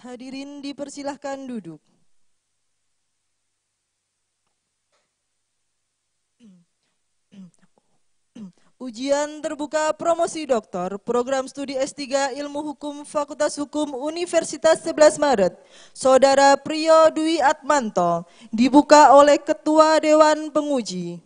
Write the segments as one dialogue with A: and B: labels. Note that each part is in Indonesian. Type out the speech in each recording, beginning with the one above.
A: Hadirin dipersilahkan duduk. Ujian terbuka promosi doktor program studi S3 Ilmu Hukum Fakultas Hukum Universitas 11 Maret Saudara Priyo Dwi Atmanto dibuka oleh Ketua Dewan Penguji.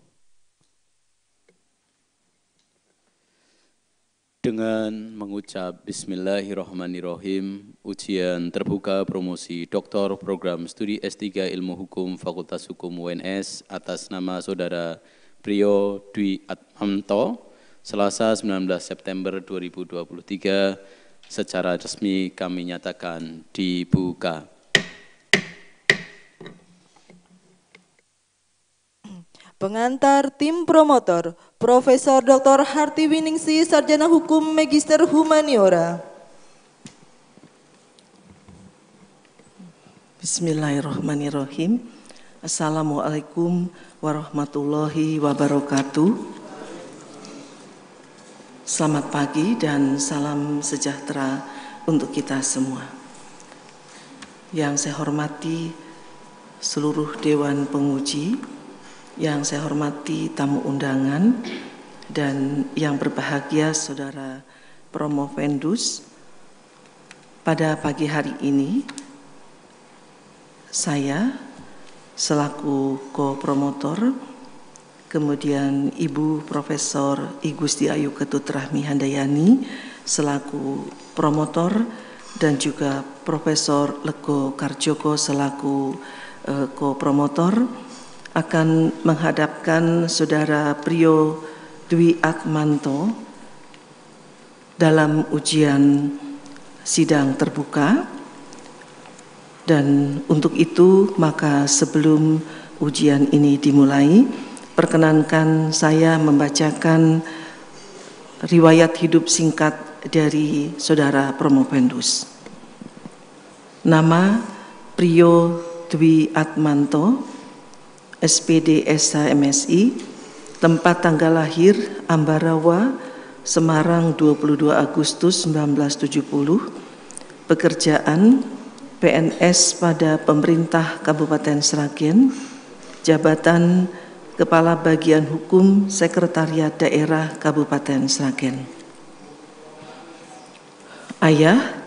B: Dengan mengucap Bismillahirrahmanirrahim, ujian terbuka promosi Doktor Program Studi S3 Ilmu Hukum Fakultas Hukum UNS atas nama Saudara Priyo Dwi Atmanto, Selasa 19 September 2023, secara resmi kami nyatakan dibuka.
A: Pengantar tim promotor, Profesor Dr. Harti Winingsi, Sarjana Hukum Magister Humaniora.
C: Bismillahirrahmanirrahim. Assalamualaikum warahmatullahi wabarakatuh. Selamat pagi dan salam sejahtera untuk kita semua. Yang saya hormati seluruh Dewan Penguji, yang saya hormati tamu undangan, dan yang berbahagia Saudara Promovendus. Pada pagi hari ini, saya selaku ko-promotor, kemudian Ibu Profesor I Gusti Ayu Ketut Rahmi Handayani selaku promotor, dan juga Profesor Lego Karjoko selaku ko-promotor, akan menghadapkan Saudara Priyo Dwi Atmanto dalam ujian sidang terbuka. Dan untuk itu, maka sebelum ujian ini dimulai, perkenankan saya membacakan riwayat hidup singkat dari Saudara Promovendus. Nama Priyo Dwi Atmanto, SPD SH MSI, tempat tanggal lahir Ambarawa, Semarang 22 Agustus 1970, pekerjaan PNS pada pemerintah Kabupaten Sragen, jabatan Kepala Bagian Hukum Sekretariat Daerah Kabupaten Sragen. Ayah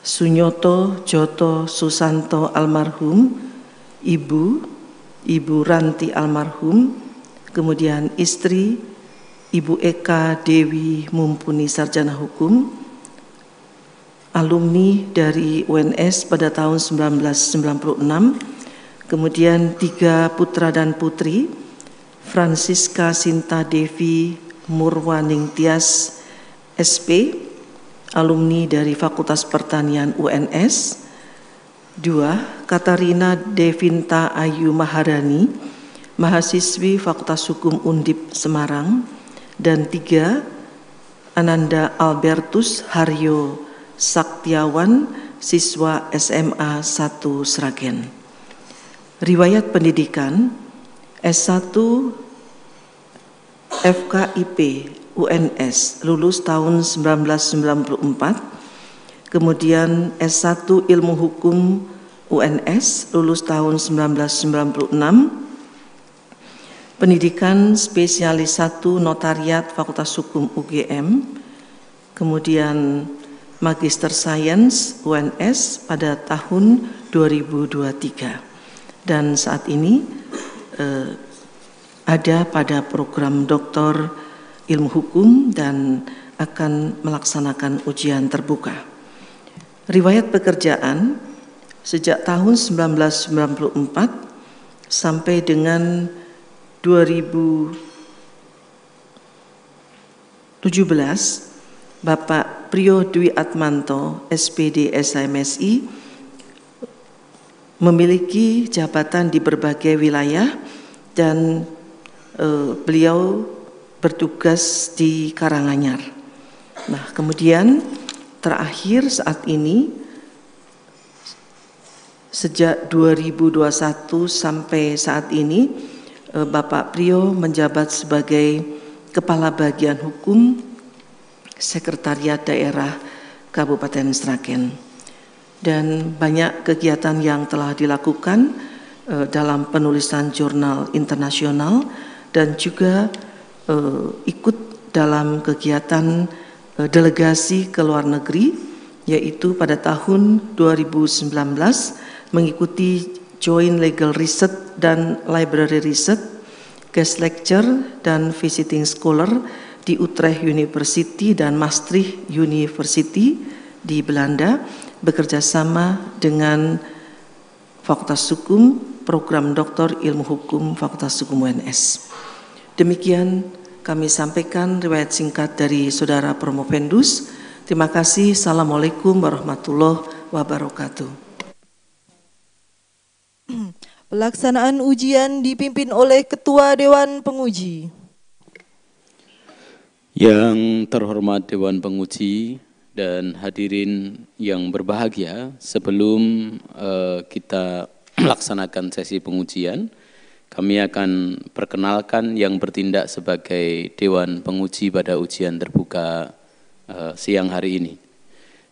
C: Sunyoto Joto Susanto almarhum, Ibu Ranti almarhum, kemudian istri Ibu Eka Dewi Mumpuni Sarjana Hukum, alumni dari UNS pada tahun 1996, kemudian 3 putra dan putri, Francisca Sinta Devi Murwaning Tias SP, alumni dari Fakultas Pertanian UNS, 2. Katarina Devinta Ayu Maharani, mahasiswi Fakultas Hukum Undip Semarang, dan 3. Ananda Albertus Haryo Saktiawan, siswa SMA 1 Sragen. Riwayat pendidikan S1 FKIP UNS, lulus tahun 1994, kemudian S1 Ilmu Hukum UNS, lulus tahun 1996, pendidikan spesialis 1 Notariat Fakultas Hukum UGM, kemudian Magister Sains UNS pada tahun 2023, dan saat ini ada pada program doktor Ilmu Hukum dan akan melaksanakan ujian terbuka. Riwayat pekerjaan sejak tahun 1994 sampai dengan 2017, Bapak Priyo Dwi Atmanto, SPD SHMSI, memiliki jabatan di berbagai wilayah dan beliau bertugas di Karanganyar. Nah, kemudian terakhir saat ini sejak 2021 sampai saat ini Bapak Priyo menjabat sebagai Kepala Bagian Hukum Sekretariat Daerah Kabupaten Sragen. Dan banyak kegiatan yang telah dilakukan dalam penulisan jurnal internasional dan juga ikut dalam kegiatan delegasi ke luar negeri, yaitu pada tahun 2019 mengikuti Joint Legal Research dan Library Research, Guest Lecture dan Visiting Scholar di Utrecht University dan Maastricht University di Belanda, bekerja sama dengan Fakultas Hukum, Program Doktor Ilmu Hukum Fakultas Hukum UNS. Demikian kami sampaikan riwayat singkat dari Saudara Promovendus. Terima kasih. Assalamualaikum warahmatullahi wabarakatuh.
A: Pelaksanaan ujian dipimpin oleh Ketua Dewan Penguji.
B: Yang terhormat Dewan Penguji dan hadirin yang berbahagia, sebelum kita melaksanakan sesi pengujian, kami akan perkenalkan yang bertindak sebagai Dewan Penguji pada ujian terbuka siang hari ini.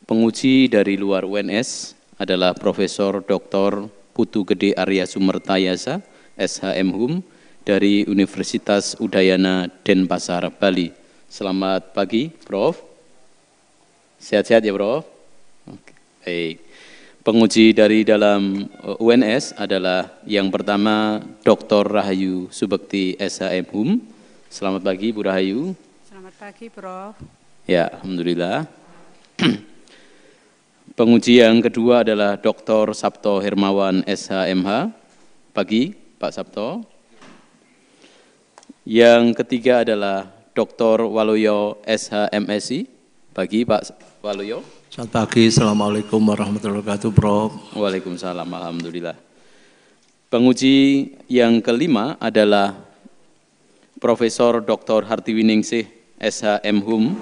B: Penguji dari luar UNS adalah Profesor Dr. Putu Gede Arya Sumertayasa, SHM Hum, dari Universitas Udayana Denpasar, Bali. Selamat pagi, Prof. Sehat-sehat ya, Prof? Oke. Baik. Penguji dari dalam UNS adalah yang pertama Dr. Rahayu Subekti SHM Hum. Selamat pagi, Bu Rahayu.
D: Selamat pagi, Prof.
B: Ya, alhamdulillah. Penguji yang kedua adalah Dr. Sabto Hermawan SHMH. Pagi, Pak Sabto. Yang ketiga adalah Dr. Waluyo SHMSI. Pagi, Pak Waluyo.
E: Selamat pagi, Assalamualaikum warahmatullahi wabarakatuh, Prof.
B: Waalaikumsalam, alhamdulillah. Penguji yang kelima adalah Profesor Dr. Hartiwiningsih SHM Hum,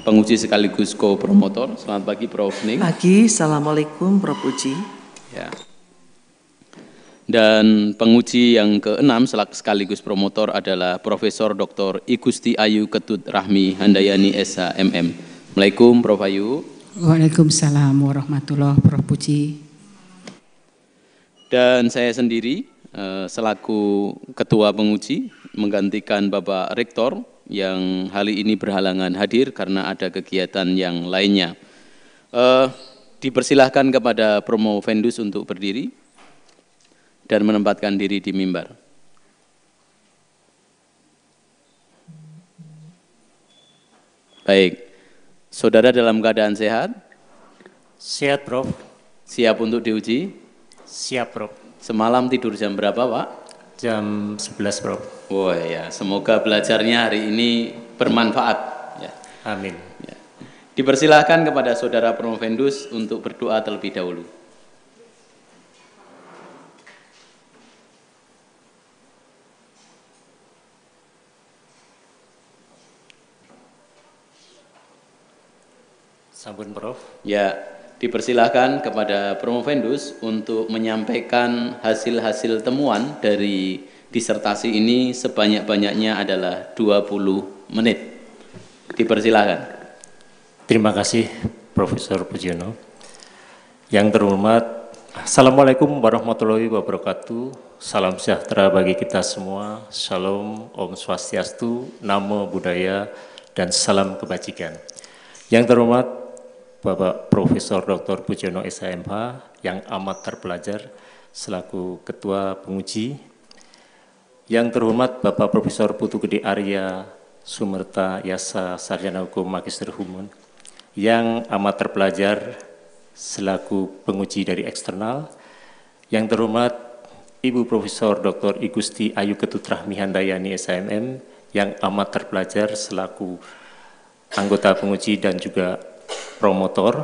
B: penguji sekaligus co-promotor. Selamat pagi, Prof. Ning.
C: Pagi, Assalamualaikum, Prof. Uji.
B: Ya. Dan penguji yang keenam sekaligus promotor adalah Profesor Dr. I Gusti Ayu Ketut Rahmi Handayani SHMM. Assalamualaikum, Prof. Ayu.
D: Waalaikumsalam warahmatullahi wabarakatuh, Puji.
B: Dan saya sendiri selaku Ketua Penguji menggantikan Bapak Rektor yang hari ini berhalangan hadir karena ada kegiatan yang lainnya. Dipersilahkan kepada Promovendus untuk berdiri dan menempatkan diri di mimbar. Baik. Saudara dalam keadaan sehat?
F: Sehat, Prof.
B: Siap untuk diuji?
F: Siap, Prof.
B: Semalam tidur jam berapa, Pak?
F: Jam 11, Prof.
B: Wah ya, semoga belajarnya hari ini bermanfaat. Ya.
F: Amin.
B: Ya. Dipersilahkan kepada Saudara Promovendus untuk berdoa terlebih dahulu.
F: Sampun, Prof.
B: Ya, dipersilahkan kepada Promovendus untuk menyampaikan hasil-hasil temuan dari disertasi ini sebanyak-banyaknya adalah 20 menit. Dipersilahkan.
F: Terima kasih, Profesor Pujiono. Yang terhormat, Assalamualaikum warahmatullahi wabarakatuh. Salam sejahtera bagi kita semua. Shalom, Om Swastiastu, Namo Buddhaya, dan salam kebajikan. Yang terhormat, Bapak Profesor Dr. Pujiono SHMH yang amat terpelajar selaku Ketua Penguji. Yang terhormat Bapak Profesor Putu Gede Arya Sumerta Yasa Sarjana Hukum Magister Hukum yang amat terpelajar selaku penguji dari eksternal, yang terhormat Ibu Profesor Dr. I Gusti Ayu Ketutrahmi Handayani SHMM yang amat terpelajar selaku anggota penguji dan juga promotor,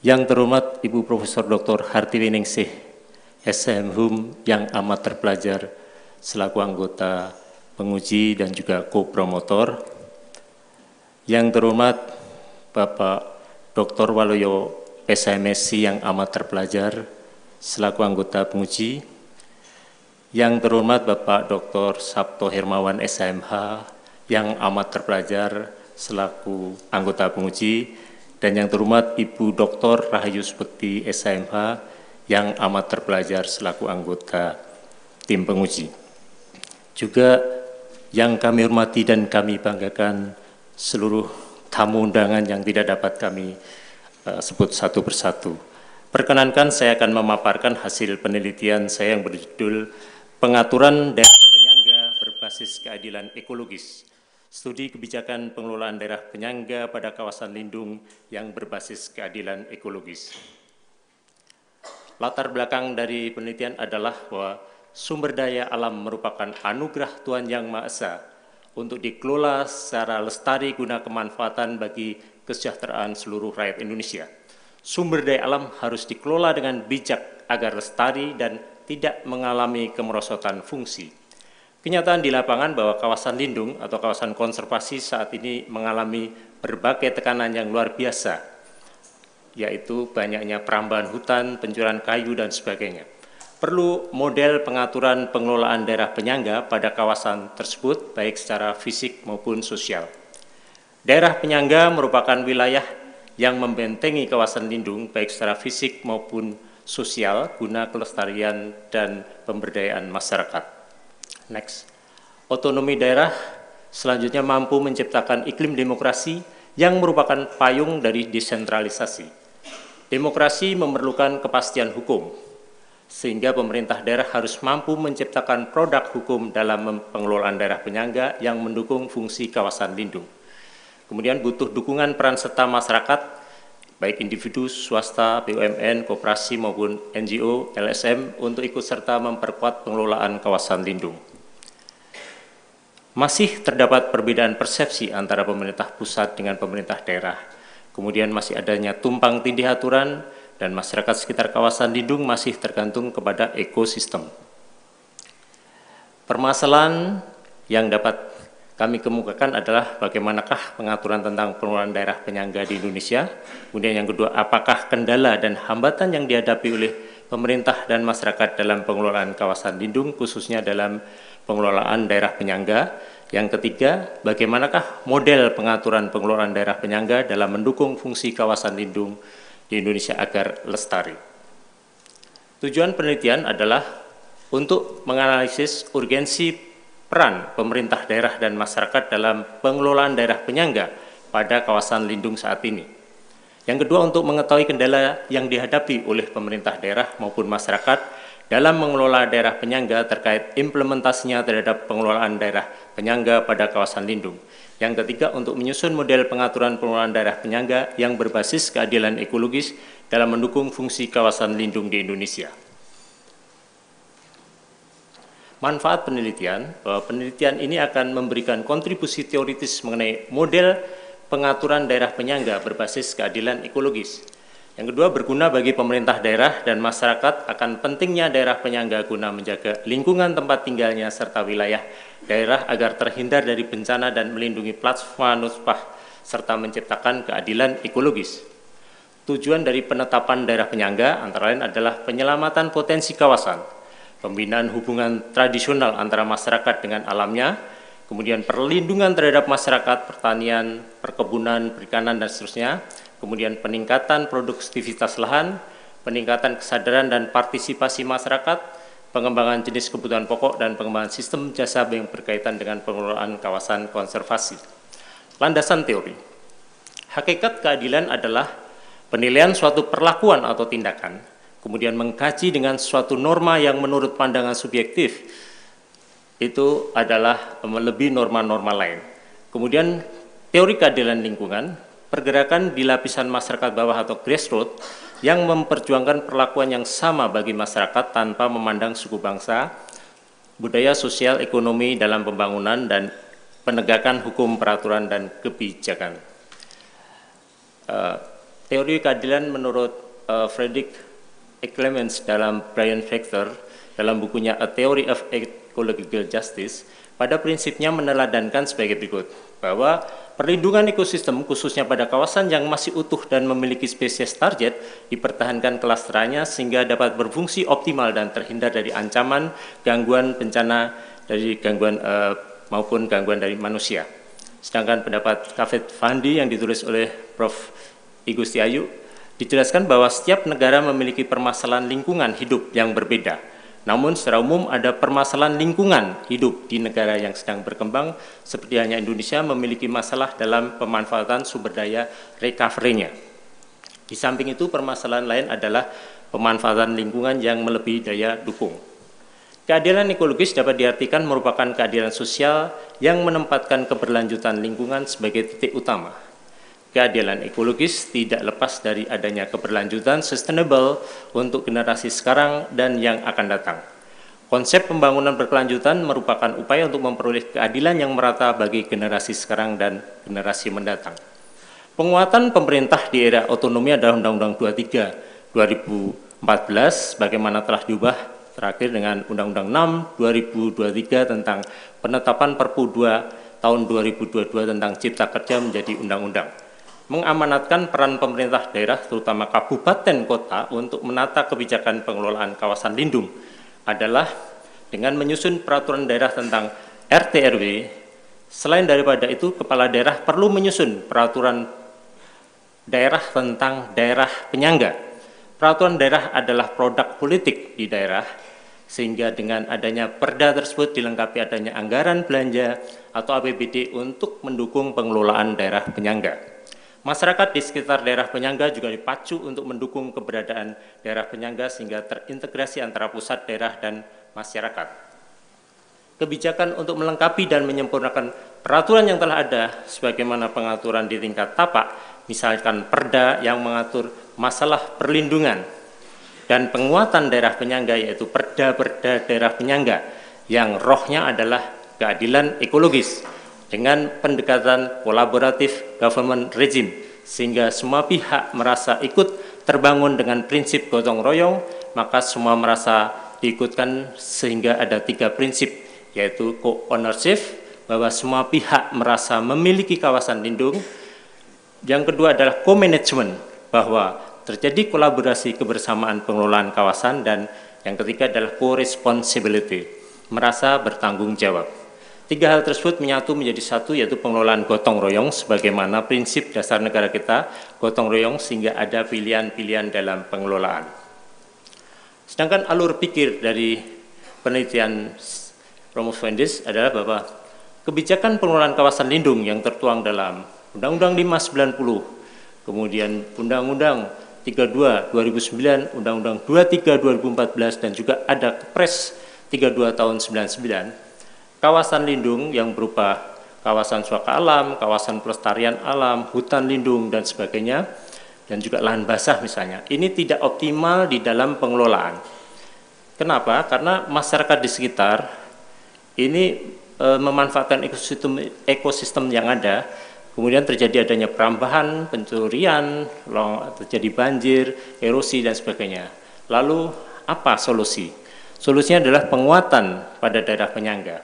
F: yang terhormat Ibu Profesor Dr. Hartiwiningsih SHM Hum yang amat terpelajar selaku anggota penguji dan juga co-promotor, yang terhormat Bapak Dr. Waloyo SHMSI yang amat terpelajar selaku anggota penguji, yang terhormat Bapak Dr. Sabto Hermawan SHMH yang amat terpelajar selaku anggota penguji, dan yang terhormat Ibu Dr. Rahayu Subekti SHMH yang amat terpelajar selaku anggota tim penguji. Juga yang kami hormati dan kami banggakan seluruh tamu undangan yang tidak dapat kami sebut satu persatu. Perkenankan saya akan memaparkan hasil penelitian saya yang berjudul Pengaturan Daerah Penyangga Berbasis Keadilan Ekologis, Studi Kebijakan Pengelolaan Daerah Penyangga pada Kawasan Lindung yang Berbasis Keadilan Ekologis. Latar belakang dari penelitian adalah bahwa sumber daya alam merupakan anugerah Tuhan Yang Maha Esa untuk dikelola secara lestari guna kemanfaatan bagi kesejahteraan seluruh rakyat Indonesia. Sumber daya alam harus dikelola dengan bijak agar lestari dan tidak mengalami kemerosotan fungsi. Kenyataan di lapangan bahwa kawasan lindung atau kawasan konservasi saat ini mengalami berbagai tekanan yang luar biasa, yaitu banyaknya perambahan hutan, pencurian kayu, dan sebagainya. Perlu model pengaturan pengelolaan daerah penyangga pada kawasan tersebut, baik secara fisik maupun sosial. Daerah penyangga merupakan wilayah yang membentengi kawasan lindung, baik secara fisik maupun sosial, guna kelestarian dan pemberdayaan masyarakat. Next. Otonomi daerah selanjutnya mampu menciptakan iklim demokrasi yang merupakan payung dari desentralisasi. Demokrasi memerlukan kepastian hukum, sehingga pemerintah daerah harus mampu menciptakan produk hukum dalam pengelolaan daerah penyangga yang mendukung fungsi kawasan lindung. Kemudian butuh dukungan peran serta masyarakat, baik individu, swasta, BUMN, koperasi maupun NGO, LSM untuk ikut serta memperkuat pengelolaan kawasan lindung. Masih terdapat perbedaan persepsi antara pemerintah pusat dengan pemerintah daerah. Kemudian masih adanya tumpang tindih aturan dan masyarakat sekitar kawasan lindung masih tergantung kepada ekosistem. Permasalahan yang dapat kami kemukakan adalah bagaimanakah pengaturan tentang pengelolaan daerah penyangga di Indonesia. Kemudian yang kedua, apakah kendala dan hambatan yang dihadapi oleh pemerintah dan masyarakat dalam pengelolaan kawasan lindung, khususnya dalam pengelolaan daerah penyangga. Yang ketiga, bagaimanakah model pengaturan pengelolaan daerah penyangga dalam mendukung fungsi kawasan lindung di Indonesia agar lestari. Tujuan penelitian adalah untuk menganalisis urgensi peran pemerintah daerah dan masyarakat dalam pengelolaan daerah penyangga pada kawasan lindung saat ini. Yang kedua, untuk mengetahui kendala yang dihadapi oleh pemerintah daerah maupun masyarakat dalam mengelola daerah penyangga terkait implementasinya terhadap pengelolaan daerah penyangga pada kawasan lindung. Yang ketiga, untuk menyusun model pengaturan pengelolaan daerah penyangga yang berbasis keadilan ekologis dalam mendukung fungsi kawasan lindung di Indonesia. Manfaat penelitian, bahwa penelitian ini akan memberikan kontribusi teoritis mengenai model pengaturan daerah penyangga berbasis keadilan ekologis. Yang kedua, berguna bagi pemerintah daerah dan masyarakat akan pentingnya daerah penyangga guna menjaga lingkungan tempat tinggalnya serta wilayah daerah agar terhindar dari bencana dan melindungi plasma nuspah serta menciptakan keadilan ekologis. Tujuan dari penetapan daerah penyangga antara lain adalah penyelamatan potensi kawasan, pembinaan hubungan tradisional antara masyarakat dengan alamnya, kemudian perlindungan terhadap masyarakat, pertanian, perkebunan, perikanan, dan seterusnya, kemudian peningkatan produktivitas lahan, peningkatan kesadaran dan partisipasi masyarakat, pengembangan jenis kebutuhan pokok, dan pengembangan sistem jasa yang berkaitan dengan pengelolaan kawasan konservasi. Landasan teori. Hakikat keadilan adalah penilaian suatu perlakuan atau tindakan, kemudian mengkaji dengan suatu norma yang menurut pandangan subjektif itu adalah melebihi norma-norma lain. Kemudian teori keadilan lingkungan, pergerakan di lapisan masyarakat bawah atau grassroots yang memperjuangkan perlakuan yang sama bagi masyarakat tanpa memandang suku bangsa, budaya, sosial, ekonomi dalam pembangunan dan penegakan hukum, peraturan, dan kebijakan. Teori keadilan menurut Frederick Clements dalam Brian Factor dalam bukunya A Theory of Ecological Justice pada prinsipnya meneladankan sebagai berikut, bahwa perlindungan ekosistem khususnya pada kawasan yang masih utuh dan memiliki spesies target dipertahankan kelestariannya sehingga dapat berfungsi optimal dan terhindar dari ancaman, gangguan, bencana dari gangguan maupun gangguan dari manusia. Sedangkan pendapat Kafet Fandi yang ditulis oleh Prof. I Gusti Ayu dijelaskan bahwa setiap negara memiliki permasalahan lingkungan hidup yang berbeda. Namun secara umum ada permasalahan lingkungan hidup di negara yang sedang berkembang seperti hanya Indonesia memiliki masalah dalam pemanfaatan sumber daya recovery-nya. Di samping itu permasalahan lain adalah pemanfaatan lingkungan yang melebihi daya dukung. Keadilan ekologis dapat diartikan merupakan keadilan sosial yang menempatkan keberlanjutan lingkungan sebagai titik utama. Keadilan ekologis tidak lepas dari adanya keberlanjutan sustainable untuk generasi sekarang dan yang akan datang. Konsep pembangunan berkelanjutan merupakan upaya untuk memperoleh keadilan yang merata bagi generasi sekarang dan generasi mendatang. Penguatan pemerintah di era otonomi adalah Undang-Undang 23 2014 bagaimana telah diubah terakhir dengan Undang-Undang 6 2023 tentang penetapan Perpu 2 tahun 2022 tentang Cipta Kerja menjadi undang-undang. Mengamanatkan peran pemerintah daerah terutama kabupaten kota untuk menata kebijakan pengelolaan kawasan lindung adalah dengan menyusun peraturan daerah tentang RT/RW. Selain daripada itu, kepala daerah perlu menyusun peraturan daerah tentang daerah penyangga. Peraturan daerah adalah produk politik di daerah, sehingga dengan adanya perda tersebut dilengkapi adanya anggaran belanja atau APBD untuk mendukung pengelolaan daerah penyangga. Masyarakat di sekitar daerah penyangga juga dipacu untuk mendukung keberadaan daerah penyangga sehingga terintegrasi antara pusat, daerah, dan masyarakat. Kebijakan untuk melengkapi dan menyempurnakan peraturan yang telah ada sebagaimana pengaturan di tingkat tapak, misalkan perda yang mengatur masalah perlindungan dan penguatan daerah penyangga yaitu perda-perda daerah penyangga yang rohnya adalah keadilan ekologis dengan pendekatan kolaboratif government regime sehingga semua pihak merasa ikut terbangun dengan prinsip gotong royong, maka semua merasa diikutkan sehingga ada 3 prinsip yaitu co-ownership bahwa semua pihak merasa memiliki kawasan lindung. Yang kedua adalah co-management bahwa terjadi kolaborasi kebersamaan pengelolaan kawasan, dan yang ketiga adalah co-responsibility merasa bertanggung jawab. 3 hal tersebut menyatu menjadi satu yaitu pengelolaan gotong royong sebagaimana prinsip dasar negara kita gotong royong sehingga ada pilihan-pilihan dalam pengelolaan. Sedangkan alur pikir dari penelitian Romo Fuentes adalah bahwa kebijakan pengelolaan kawasan lindung yang tertuang dalam Undang-Undang 590, kemudian Undang-Undang 32 2009, Undang-Undang 23 2014 dan juga ada Kepres 32 tahun 99. Kawasan lindung yang berupa kawasan suaka alam, kawasan pelestarian alam, hutan lindung, dan sebagainya, dan juga lahan basah misalnya, ini tidak optimal di dalam pengelolaan. Kenapa? Karena masyarakat di sekitar ini memanfaatkan ekosistem yang ada, kemudian terjadi adanya perambahan, pencurian, terjadi banjir, erosi, dan sebagainya. Lalu apa solusi? Solusinya adalah penguatan pada daerah penyangga,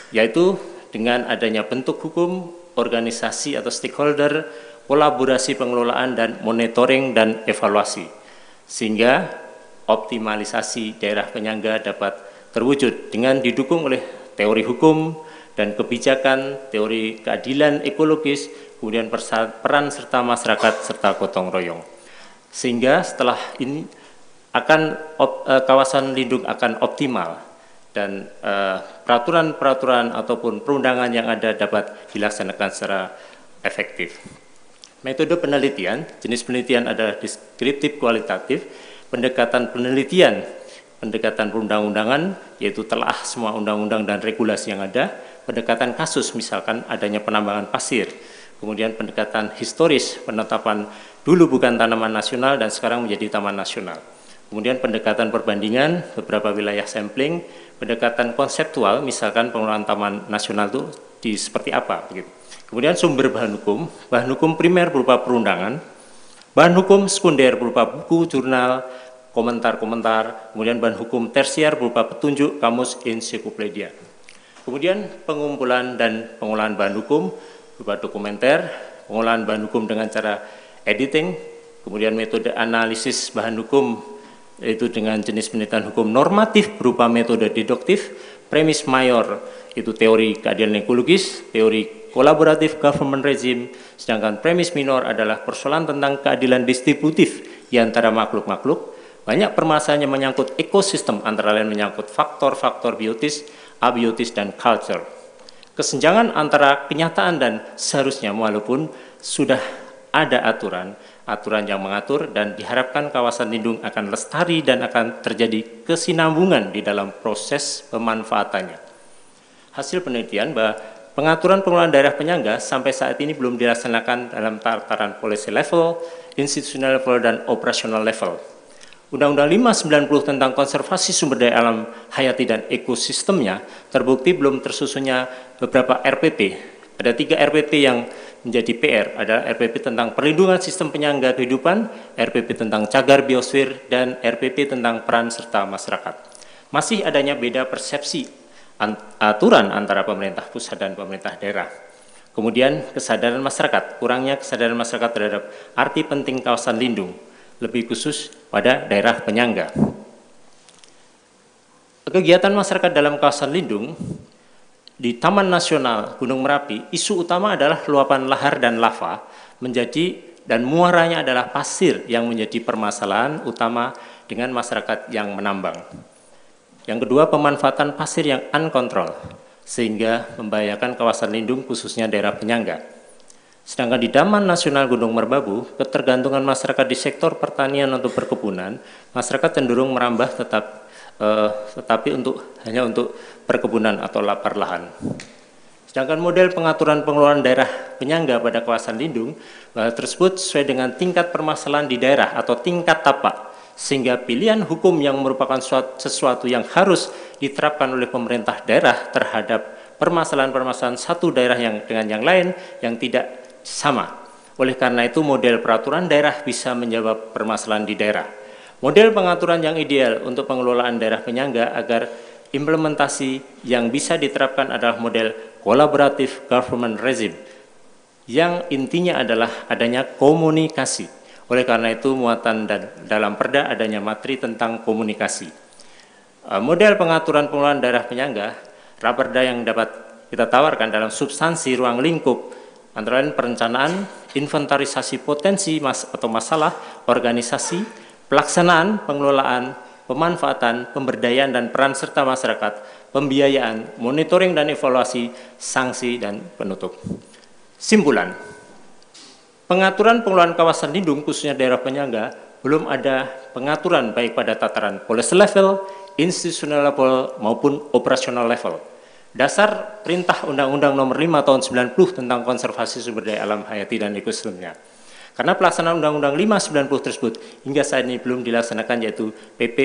F: yaitu dengan adanya bentuk hukum, organisasi atau stakeholder, kolaborasi pengelolaan dan monitoring dan evaluasi, sehingga optimalisasi daerah penyangga dapat terwujud dengan didukung oleh teori hukum dan kebijakan, teori keadilan ekologis, kemudian peran serta masyarakat serta gotong royong. Sehingga setelah ini kawasan lindung akan optimal dan peraturan-peraturan ataupun perundangan yang ada dapat dilaksanakan secara efektif. Metode penelitian, jenis penelitian adalah deskriptif kualitatif, pendekatan penelitian pendekatan perundang-undangan, yaitu telah semua undang-undang dan regulasi yang ada, pendekatan kasus, misalkan adanya penambangan pasir, kemudian pendekatan historis, penetapan dulu bukan tanaman nasional dan sekarang menjadi taman nasional. Kemudian pendekatan perbandingan, beberapa wilayah sampling, pendekatan konseptual, misalkan pengelolaan taman nasional itu seperti apa. Begitu. Kemudian sumber bahan hukum primer berupa perundangan, bahan hukum sekunder berupa buku, jurnal, komentar-komentar, kemudian bahan hukum tersier berupa petunjuk, kamus, ensiklopedia. Kemudian pengumpulan dan pengolahan bahan hukum berupa dokumenter, pengolahan bahan hukum dengan cara editing, kemudian metode analisis bahan hukum yaitu dengan jenis penelitian hukum normatif berupa metode deduktif, premis mayor itu teori keadilan ekologis, teori kolaboratif government regime, sedangkan premis minor adalah persoalan tentang keadilan distributif di antara makhluk-makhluk. Banyak permasalahan yang menyangkut ekosistem, antara lain menyangkut faktor-faktor biotis, abiotis, dan culture. Kesenjangan antara kenyataan dan seharusnya, walaupun sudah ada aturan yang mengatur dan diharapkan kawasan lindung akan lestari dan akan terjadi kesinambungan di dalam proses pemanfaatannya. Hasil penelitian bahwa pengaturan pengelolaan daerah penyangga sampai saat ini belum dilaksanakan dalam tataran policy level, institutional level, dan operational level. Undang-Undang 590 tentang konservasi sumber daya alam hayati dan ekosistemnya terbukti belum tersusunnya beberapa RPP. Ada 3 RPP yang menjadi PR, adalah RPP tentang perlindungan sistem penyangga kehidupan, RPP tentang cagar biosfer, dan RPP tentang peran serta masyarakat. Masih adanya beda persepsi aturan antara pemerintah pusat dan pemerintah daerah. Kemudian kesadaran masyarakat, kurangnya kesadaran masyarakat terhadap arti penting kawasan lindung, lebih khusus pada daerah penyangga. Kegiatan masyarakat dalam kawasan lindung di Taman Nasional Gunung Merapi, isu utama adalah luapan lahar dan lava dan muaranya adalah pasir yang menjadi permasalahan utama dengan masyarakat yang menambang. Yang kedua, pemanfaatan pasir yang uncontrolled sehingga membahayakan kawasan lindung khususnya daerah penyangga. Sedangkan di Taman Nasional Gunung Merbabu, ketergantungan masyarakat di sektor pertanian atau perkebunan, masyarakat cenderung merambah tetapi hanya untuk perkebunan atau lapar lahan. Sedangkan model pengaturan pengelolaan daerah penyangga pada kawasan lindung tersebut sesuai dengan tingkat permasalahan di daerah atau tingkat tapak, sehingga pilihan hukum yang merupakan sesuatu yang harus diterapkan oleh pemerintah daerah terhadap permasalahan-permasalahan satu daerah dengan yang lain yang tidak sama. Oleh karena itu model peraturan daerah bisa menjawab permasalahan di daerah. Model pengaturan yang ideal untuk pengelolaan daerah penyangga agar implementasi yang bisa diterapkan adalah model kolaboratif government regime yang intinya adalah adanya komunikasi. Oleh karena itu muatan dalam perda adanya materi tentang komunikasi. Model pengaturan pengelolaan daerah penyangga, raperda yang dapat kita tawarkan dalam substansi ruang lingkup antara lain perencanaan, inventarisasi potensi atau masalah, organisasi, pelaksanaan, pengelolaan, pemanfaatan, pemberdayaan dan peran serta masyarakat, pembiayaan, monitoring dan evaluasi, sanksi dan penutup. Simpulan, pengaturan pengelolaan kawasan lindung khususnya daerah penyangga belum ada pengaturan baik pada tataran policy level, institutional level maupun operational level. Dasar perintah Undang-Undang Nomor 5 Tahun 90 tentang konservasi sumber daya alam hayati dan ekosistemnya. Karena pelaksanaan Undang-Undang 590 tersebut hingga saat ini belum dilaksanakan, yaitu PP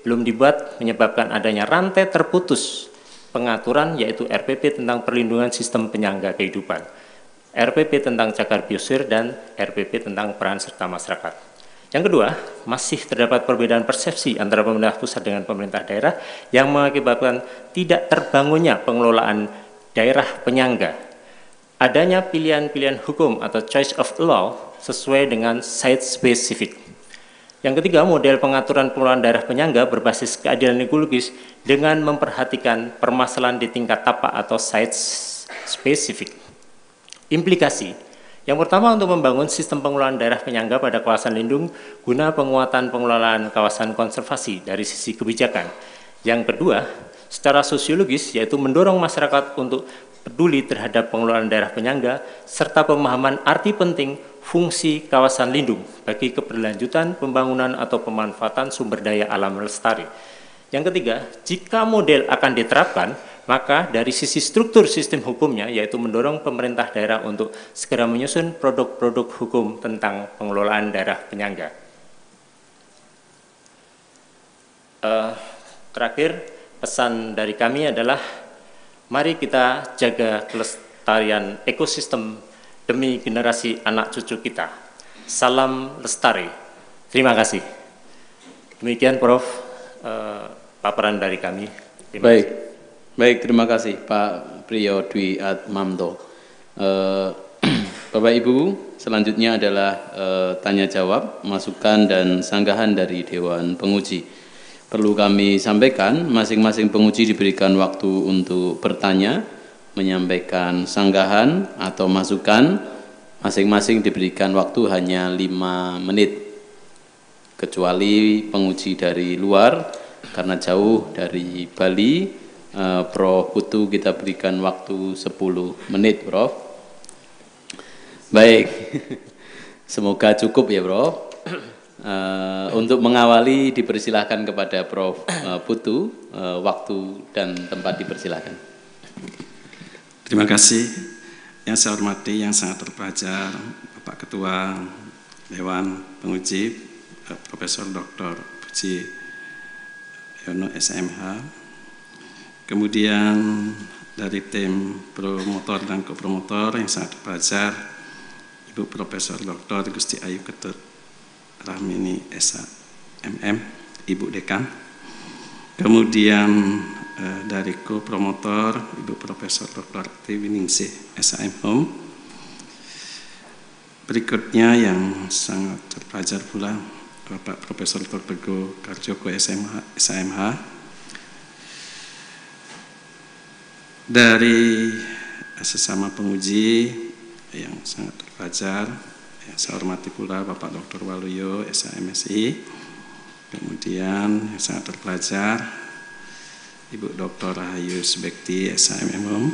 F: belum dibuat menyebabkan adanya rantai terputus pengaturan, yaitu RPP tentang perlindungan sistem penyangga kehidupan, RPP tentang cagar biosfer, dan RPP tentang peran serta masyarakat. Yang kedua, masih terdapat perbedaan persepsi antara pemerintah pusat dengan pemerintah daerah yang mengakibatkan tidak terbangunnya pengelolaan daerah penyangga. Adanya pilihan-pilihan hukum atau choice of law sesuai dengan site specific. Yang ketiga, model pengaturan pengelolaan daerah penyangga berbasis keadilan ekologis dengan memperhatikan permasalahan di tingkat tapak atau site specific. Implikasi. Yang pertama, untuk membangun sistem pengelolaan daerah penyangga pada kawasan lindung guna penguatan pengelolaan kawasan konservasi dari sisi kebijakan. Yang kedua, secara sosiologis, yaitu mendorong masyarakat untuk peduli terhadap pengelolaan daerah penyangga serta pemahaman arti penting fungsi kawasan lindung bagi keberlanjutan pembangunan atau pemanfaatan sumber daya alam lestari. Yang ketiga, jika model akan diterapkan, maka dari sisi struktur sistem hukumnya, yaitu mendorong pemerintah daerah untuk segera menyusun produk-produk hukum tentang pengelolaan daerah penyangga. Terakhir, pesan dari kami adalah mari kita jaga kelestarian ekosistem demi generasi anak cucu kita. Salam lestari. Terima kasih. Demikian Prof. Paparan dari kami.
B: Baik, terima kasih Pak Priyo Dwi Atmanto. Bapak Ibu, selanjutnya adalah tanya jawab, masukan dan sanggahan dari Dewan Penguji. Perlu kami sampaikan, masing-masing penguji diberikan waktu untuk bertanya, menyampaikan sanggahan atau masukan, masing-masing diberikan waktu hanya 5 menit. Kecuali penguji dari luar, karena jauh dari Bali, Prof. Putu kita berikan waktu 10 menit, Prof. Baik, semoga cukup ya, Prof. Untuk mengawali dipersilahkan kepada Prof. Putu, waktu dan tempat dipersilahkan.
G: Terima kasih. Yang saya hormati, yang sangat terpelajar, Bapak Ketua Dewan Penguji, Profesor Dr. Puji Yono SMH, kemudian dari tim promotor dan kopromotor yang sangat terpelajar, Ibu Profesor Dr. Gusti Ayu Ketut Rahmini SMM, Ibu Dekan, kemudian dari kopromotor Ibu Profesor Dr. Triwiningsih SAM Home. Berikutnya yang sangat terpelajar pula Bapak Profesor Dr. Teguh Karjoko SMH. Dari sesama penguji yang sangat terpelajar, yang saya hormati pula Bapak Dr. Waluyo SAMSI, kemudian yang sangat terpelajar Ibu Dr. Rahayu Subekti SAMM,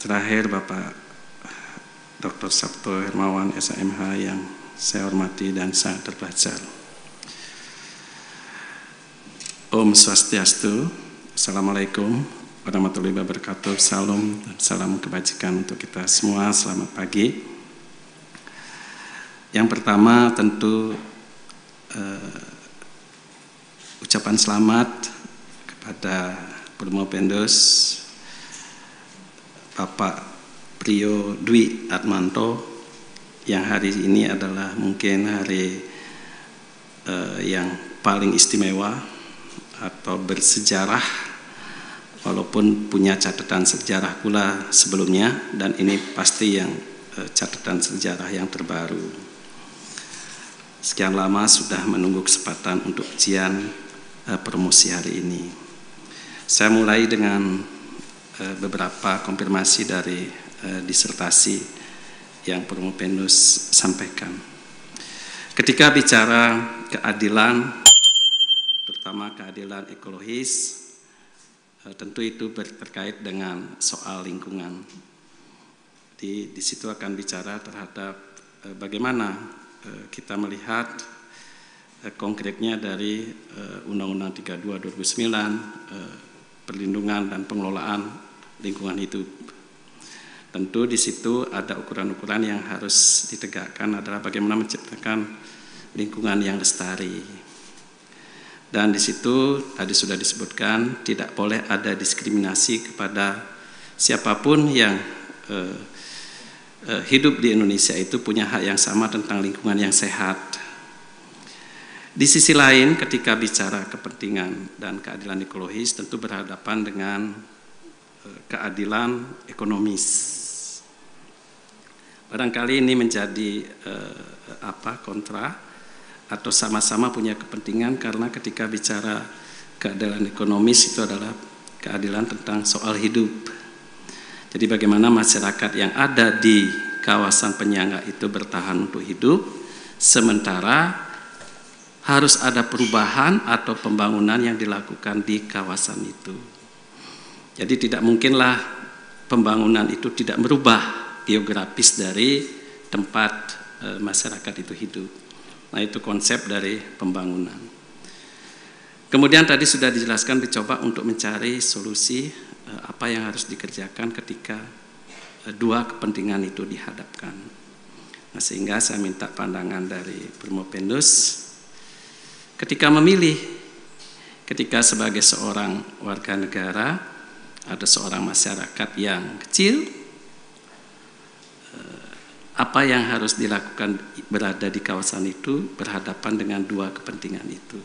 G: terakhir Bapak Dr. Sabto Hermawan SAMH yang saya hormati dan sangat terpelajar. Om Swastiastu, Assalamualaikum warahmatullahi wabarakatuh, salam dan salam kebajikan untuk kita semua, selamat pagi. Yang pertama tentu ucapan selamat kepada Formopendos Bapak Priyo Dwi Atmanto yang hari ini adalah mungkin hari yang paling istimewa atau bersejarah, walaupun punya catatan sejarah pula sebelumnya, dan ini pasti yang catatan sejarah yang terbaru. Sekian lama sudah menunggu kesempatan untuk ujian promosi hari ini. Saya mulai dengan beberapa konfirmasi dari disertasi yang Formopendos sampaikan. Ketika bicara keadilan, terutama keadilan ekologis, tentu itu terkait dengan soal lingkungan. Di situ akan bicara terhadap bagaimana kita melihat konkretnya dari Undang-Undang 32 2009 perlindungan dan pengelolaan lingkungan hidup. Tentu di situ ada ukuran-ukuran yang harus ditegakkan adalah bagaimana menciptakan lingkungan yang lestari. Dan di situ tadi sudah disebutkan tidak boleh ada diskriminasi kepada siapapun yang hidup di Indonesia itu punya hak yang sama tentang lingkungan yang sehat. Di sisi lain ketika bicara kepentingan dan keadilan ekologis tentu berhadapan dengan keadilan ekonomis. Barangkali ini menjadi kontra atau sama-sama punya kepentingan, karena ketika bicara keadilan ekonomis itu adalah keadilan tentang soal hidup. Jadi bagaimana masyarakat yang ada di kawasan penyangga itu bertahan untuk hidup, sementara harus ada perubahan atau pembangunan yang dilakukan di kawasan itu. Jadi tidak mungkinlah pembangunan itu tidak merubah geografis dari tempat masyarakat itu hidup. Nah itu konsep dari pembangunan. Kemudian tadi sudah dijelaskan dicoba untuk mencari solusi apa yang harus dikerjakan ketika dua kepentingan itu dihadapkan. Nah, sehingga saya minta pandangan dari Promopendus ketika memilih, ketika sebagai seorang warga negara, ada seorang masyarakat yang kecil, apa yang harus dilakukan berada di kawasan itu berhadapan dengan dua kepentingan itu.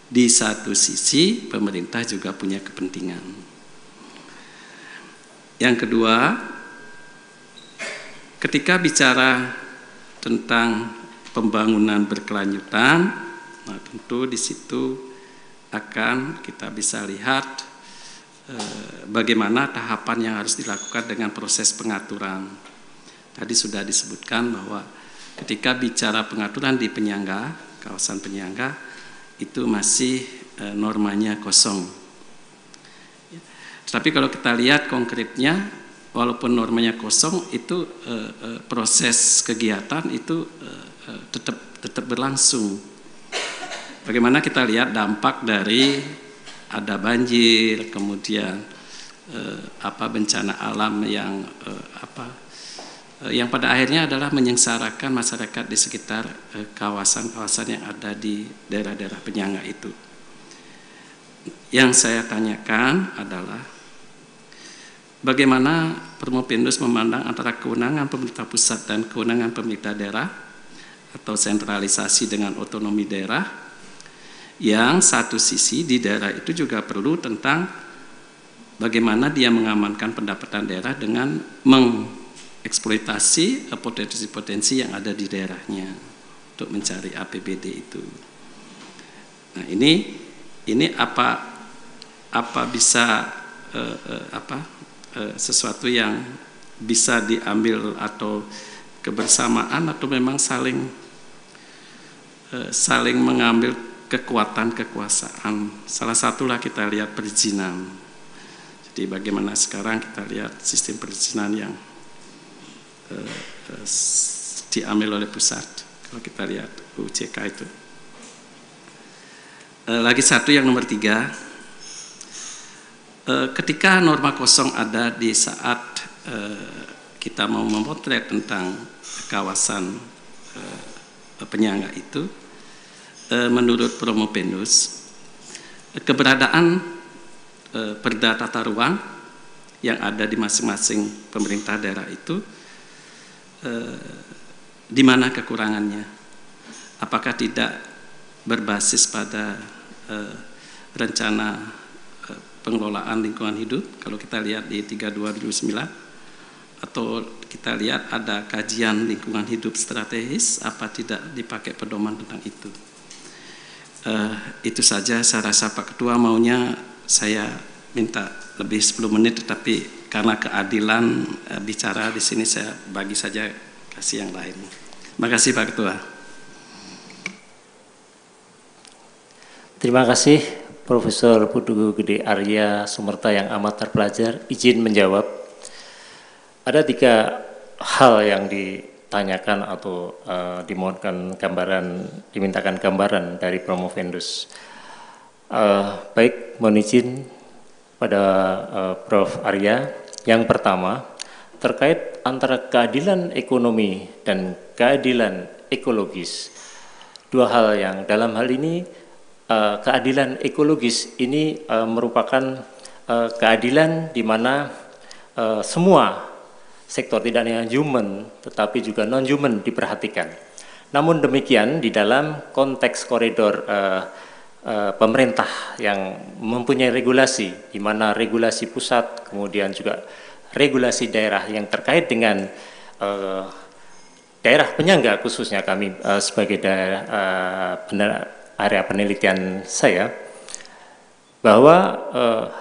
G: Di satu sisi pemerintah juga punya kepentingan. Yang kedua, ketika bicara tentang pembangunan berkelanjutan, nah tentu di situ akan kita bisa lihat bagaimana tahapan yang harus dilakukan dengan proses pengaturan. Tadi sudah disebutkan bahwa ketika bicara pengaturan di penyangga, kawasan penyangga, itu masih normanya kosong. Tapi kalau kita lihat konkretnya, walaupun normanya kosong, itu proses kegiatan itu tetap berlangsung. Bagaimana kita lihat dampak dari ada banjir, kemudian bencana alam yang pada akhirnya adalah menyengsarakan masyarakat di sekitar kawasan-kawasan yang ada di daerah-daerah penyangga itu. Yang saya tanyakan adalah bagaimana Promopendus memandang antara kewenangan pemerintah pusat dan kewenangan pemerintah daerah atau sentralisasi dengan otonomi daerah, yang satu sisi di daerah itu juga perlu tentang bagaimana dia mengamankan pendapatan daerah dengan eksploitasi potensi-potensi yang ada di daerahnya untuk mencari APBD itu. Nah, ini apa bisa sesuatu yang bisa diambil atau kebersamaan atau memang saling mengambil kekuatan kekuasaan. Salah satulah kita lihat perizinan. Jadi bagaimana sekarang kita lihat sistem perizinan yang diambil oleh pusat. Kalau kita lihat UCK itu. Lagi satu yang nomor 3, ketika norma kosong ada di saat kita mau memotret tentang kawasan penyangga itu, menurut Promopendus, keberadaan perda tata ruang yang ada di masing-masing pemerintah daerah itu di mana kekurangannya? Apakah tidak berbasis pada rencana pengelolaan lingkungan hidup? Kalau kita lihat di 32/2009, atau kita lihat ada kajian lingkungan hidup strategis, apa tidak dipakai pedoman tentang itu? Itu saja saya rasa Pak Ketua maunya saya minta lebih 10 menit, tetapi karena keadilan bicara di sini saya bagi saja kasih yang lain. Terima kasih Pak Ketua.
F: Terima kasih Profesor Putu Gede Arya Sumerta yang amat terpelajar. Izin menjawab. Ada 3 hal yang ditanyakan atau dimintakan gambaran dari Promopendus. Baik, mohon izin pada Prof. Arya. Yang pertama, terkait antara keadilan ekonomi dan keadilan ekologis. 2 hal yang dalam hal ini keadilan ekologis ini merupakan keadilan di mana semua sektor, tidak hanya human tetapi juga non-human diperhatikan. Namun demikian di dalam konteks koridor pemerintah yang mempunyai regulasi, di mana regulasi pusat, kemudian juga regulasi daerah yang terkait dengan daerah penyangga, khususnya kami sebagai area penelitian saya, bahwa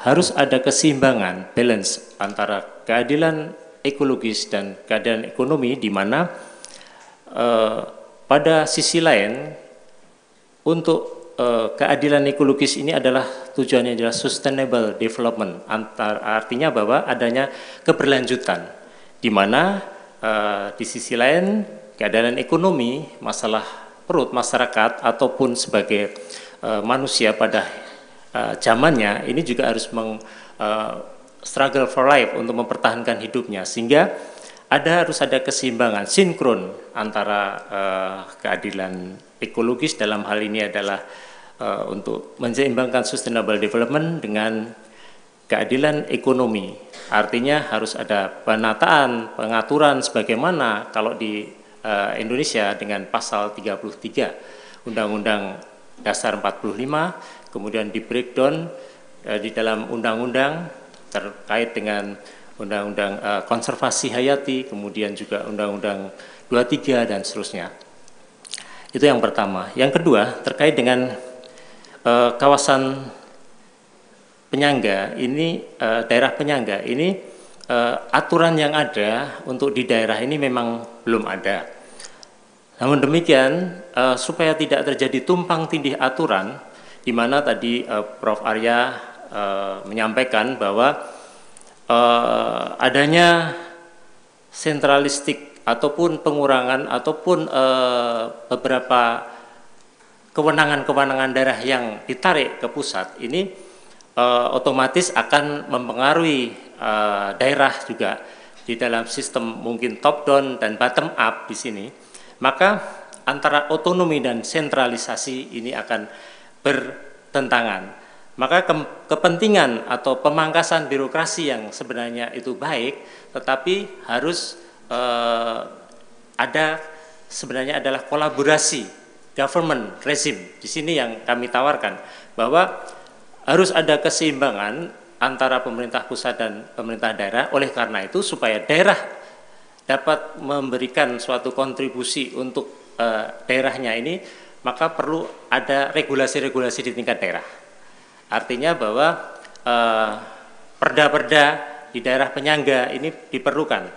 F: harus ada keseimbangan, balance antara keadilan ekologis dan keadilan ekonomi, di mana pada sisi lain untuk keadilan ekologis ini adalah tujuannya adalah sustainable development, artinya bahwa adanya keberlanjutan, di mana di sisi lain keadilan ekonomi, masalah perut masyarakat ataupun sebagai manusia pada zamannya ini juga harus struggle for life untuk mempertahankan hidupnya, sehingga harus ada keseimbangan sinkron antara keadilan ekologis dalam hal ini adalah untuk menyeimbangkan sustainable development dengan keadilan ekonomi. Artinya harus ada penataan, pengaturan sebagaimana kalau di Indonesia dengan pasal 33 Undang-Undang Dasar 45, kemudian di breakdown di dalam undang-undang terkait dengan Undang-Undang Konservasi Hayati, kemudian juga Undang-Undang 23 dan seterusnya. Itu yang pertama. Yang kedua terkait dengan kawasan penyangga ini, daerah penyangga ini, aturan yang ada untuk di daerah ini memang belum ada. Namun demikian, supaya tidak terjadi tumpang tindih aturan, di mana tadi Prof. Arya menyampaikan bahwa adanya sentralistik ataupun pengurangan ataupun beberapa kewenangan-kewenangan daerah yang ditarik ke pusat ini otomatis akan mempengaruhi daerah juga di dalam sistem mungkin top down dan bottom up di sini. Maka antara otonomi dan sentralisasi ini akan bertentangan. Maka kepentingan atau pemangkasan birokrasi yang sebenarnya itu baik, tetapi harus sebenarnya adalah kolaborasi government regime. Di sini yang kami tawarkan bahwa harus ada keseimbangan antara pemerintah pusat dan pemerintah daerah. Oleh karena itu supaya daerah dapat memberikan suatu kontribusi untuk daerahnya ini, maka perlu ada regulasi-regulasi di tingkat daerah. Artinya bahwa perda-perda di daerah penyangga ini diperlukan.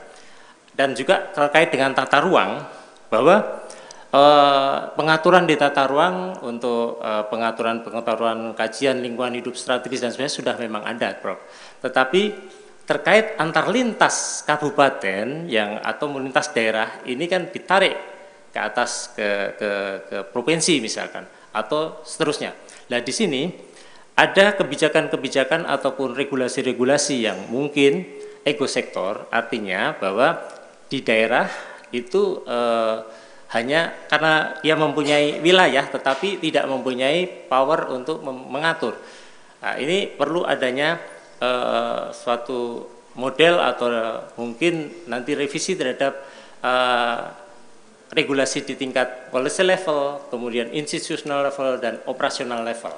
F: Dan juga terkait dengan tata ruang, bahwa pengaturan di tata ruang untuk pengaturan kajian lingkungan hidup strategis dan sebagainya sudah memang ada, Prof. Tetapi terkait antar lintas kabupaten atau lintas daerah ini kan ditarik ke atas ke provinsi misalkan atau seterusnya. Nah di sini ada kebijakan-kebijakan ataupun regulasi-regulasi yang mungkin ekosektor, artinya bahwa di daerah itu hanya karena dia mempunyai wilayah tetapi tidak mempunyai power untuk mengatur. Nah, ini perlu adanya suatu model atau mungkin nanti revisi terhadap regulasi di tingkat policy level, kemudian institutional level dan operasional level.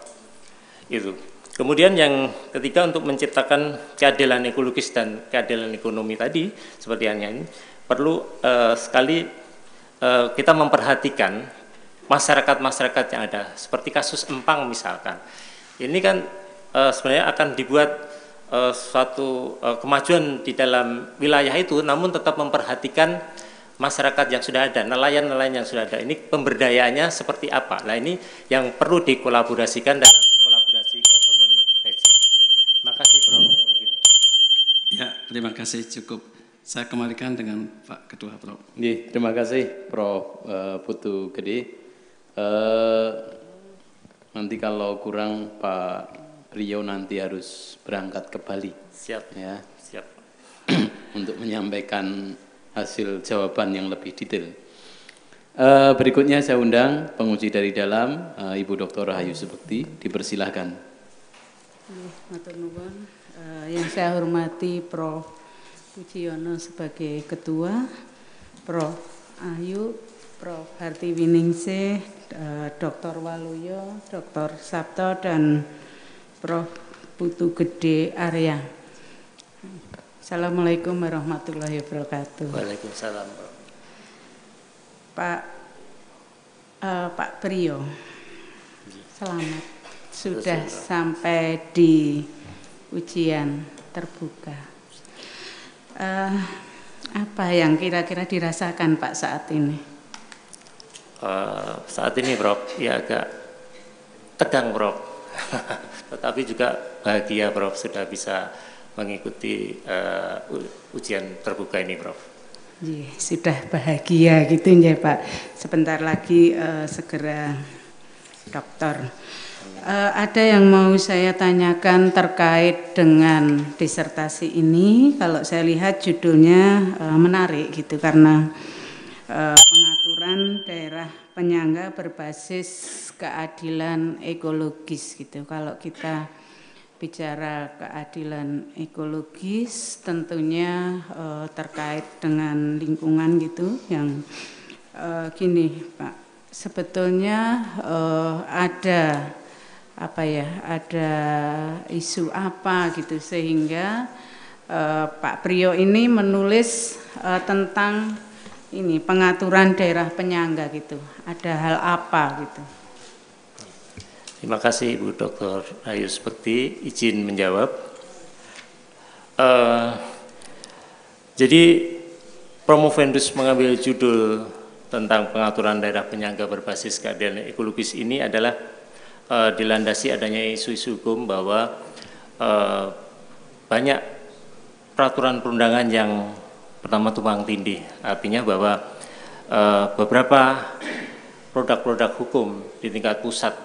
F: Itu. Kemudian yang ketiga untuk menciptakan keadilan ekologis dan keadilan ekonomi tadi seperti yang ini perlu sekali kita memperhatikan masyarakat-masyarakat yang ada seperti kasus Empang misalkan. Ini kan sebenarnya akan dibuat suatu kemajuan di dalam wilayah itu, namun tetap memperhatikan masyarakat yang sudah ada, nelayan-nelayan yang sudah ada. Ini pemberdayaannya seperti apa? Nah ini yang perlu dikolaborasikan dalam kolaborasi government regime. Terima kasih, Prof.
G: Ya, terima kasih, cukup. Saya kembalikan dengan Pak Ketua, Prof.
B: Terima kasih, Prof. Putu Gede. Nanti kalau kurang Pak Rio nanti harus berangkat ke Bali.
F: Siap.
B: Ya.
F: Siap.
B: Untuk menyampaikan hasil jawaban yang lebih detail. Berikutnya saya undang penguji dari dalam, Ibu Dr. Rahayu Subekti, dipersilahkan.
D: Matur nuwun. Yang saya hormati Prof. Pujiyono sebagai Ketua, Prof. Ayu, Prof. Harti Winingsih, Dr. Waluyo, Dr. Sabto, dan Prof. Putu Gede Arya. Assalamualaikum warahmatullahi wabarakatuh.
F: Waalaikumsalam.
D: Pak Priyo, selamat sudah sampai di ujian terbuka. Apa yang kira-kira dirasakan Pak saat ini?
F: Saat ini, Prof, ya agak tegang, Prof. Tetapi juga bahagia, Prof, sudah bisa mengikuti ujian terbuka ini, Prof.
D: Sudah bahagia gitu ya Pak. Sebentar lagi segera dokter. Ada yang mau saya tanyakan terkait dengan disertasi ini. Kalau saya lihat judulnya menarik gitu, karena pengaturan daerah penyangga berbasis keadilan ekologis gitu. Kalau kita bicara keadilan ekologis, tentunya terkait dengan lingkungan gitu. Yang gini Pak, sebetulnya ada isu apa gitu sehingga Pak Priyo ini menulis tentang ini pengaturan daerah penyangga gitu. Ada hal apa gitu?
F: Terima kasih Ibu Dr. Ayu Spekti, izin menjawab. Jadi Promovendus mengambil judul tentang pengaturan daerah penyangga berbasis keadilan ekologis ini adalah dilandasi adanya isu-isu hukum bahwa banyak peraturan perundangan yang pertama tumpang tindih, artinya bahwa beberapa produk-produk hukum di tingkat pusat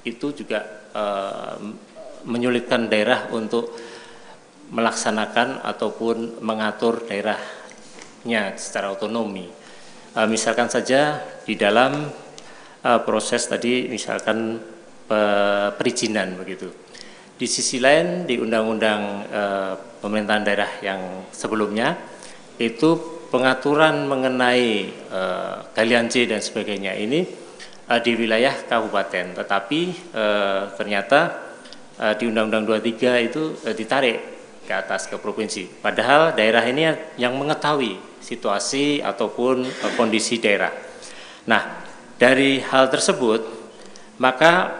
F: itu juga menyulitkan daerah untuk melaksanakan ataupun mengatur daerahnya secara otonomi. Misalkan saja di dalam proses tadi, misalkan perizinan begitu. Di sisi lain di Undang-Undang Pemerintahan Daerah yang sebelumnya itu pengaturan mengenai galian C dan sebagainya ini di wilayah kabupaten, tetapi ternyata di Undang-Undang 23 itu ditarik ke atas ke provinsi. Padahal daerah ini yang mengetahui situasi ataupun kondisi daerah. Nah, dari hal tersebut maka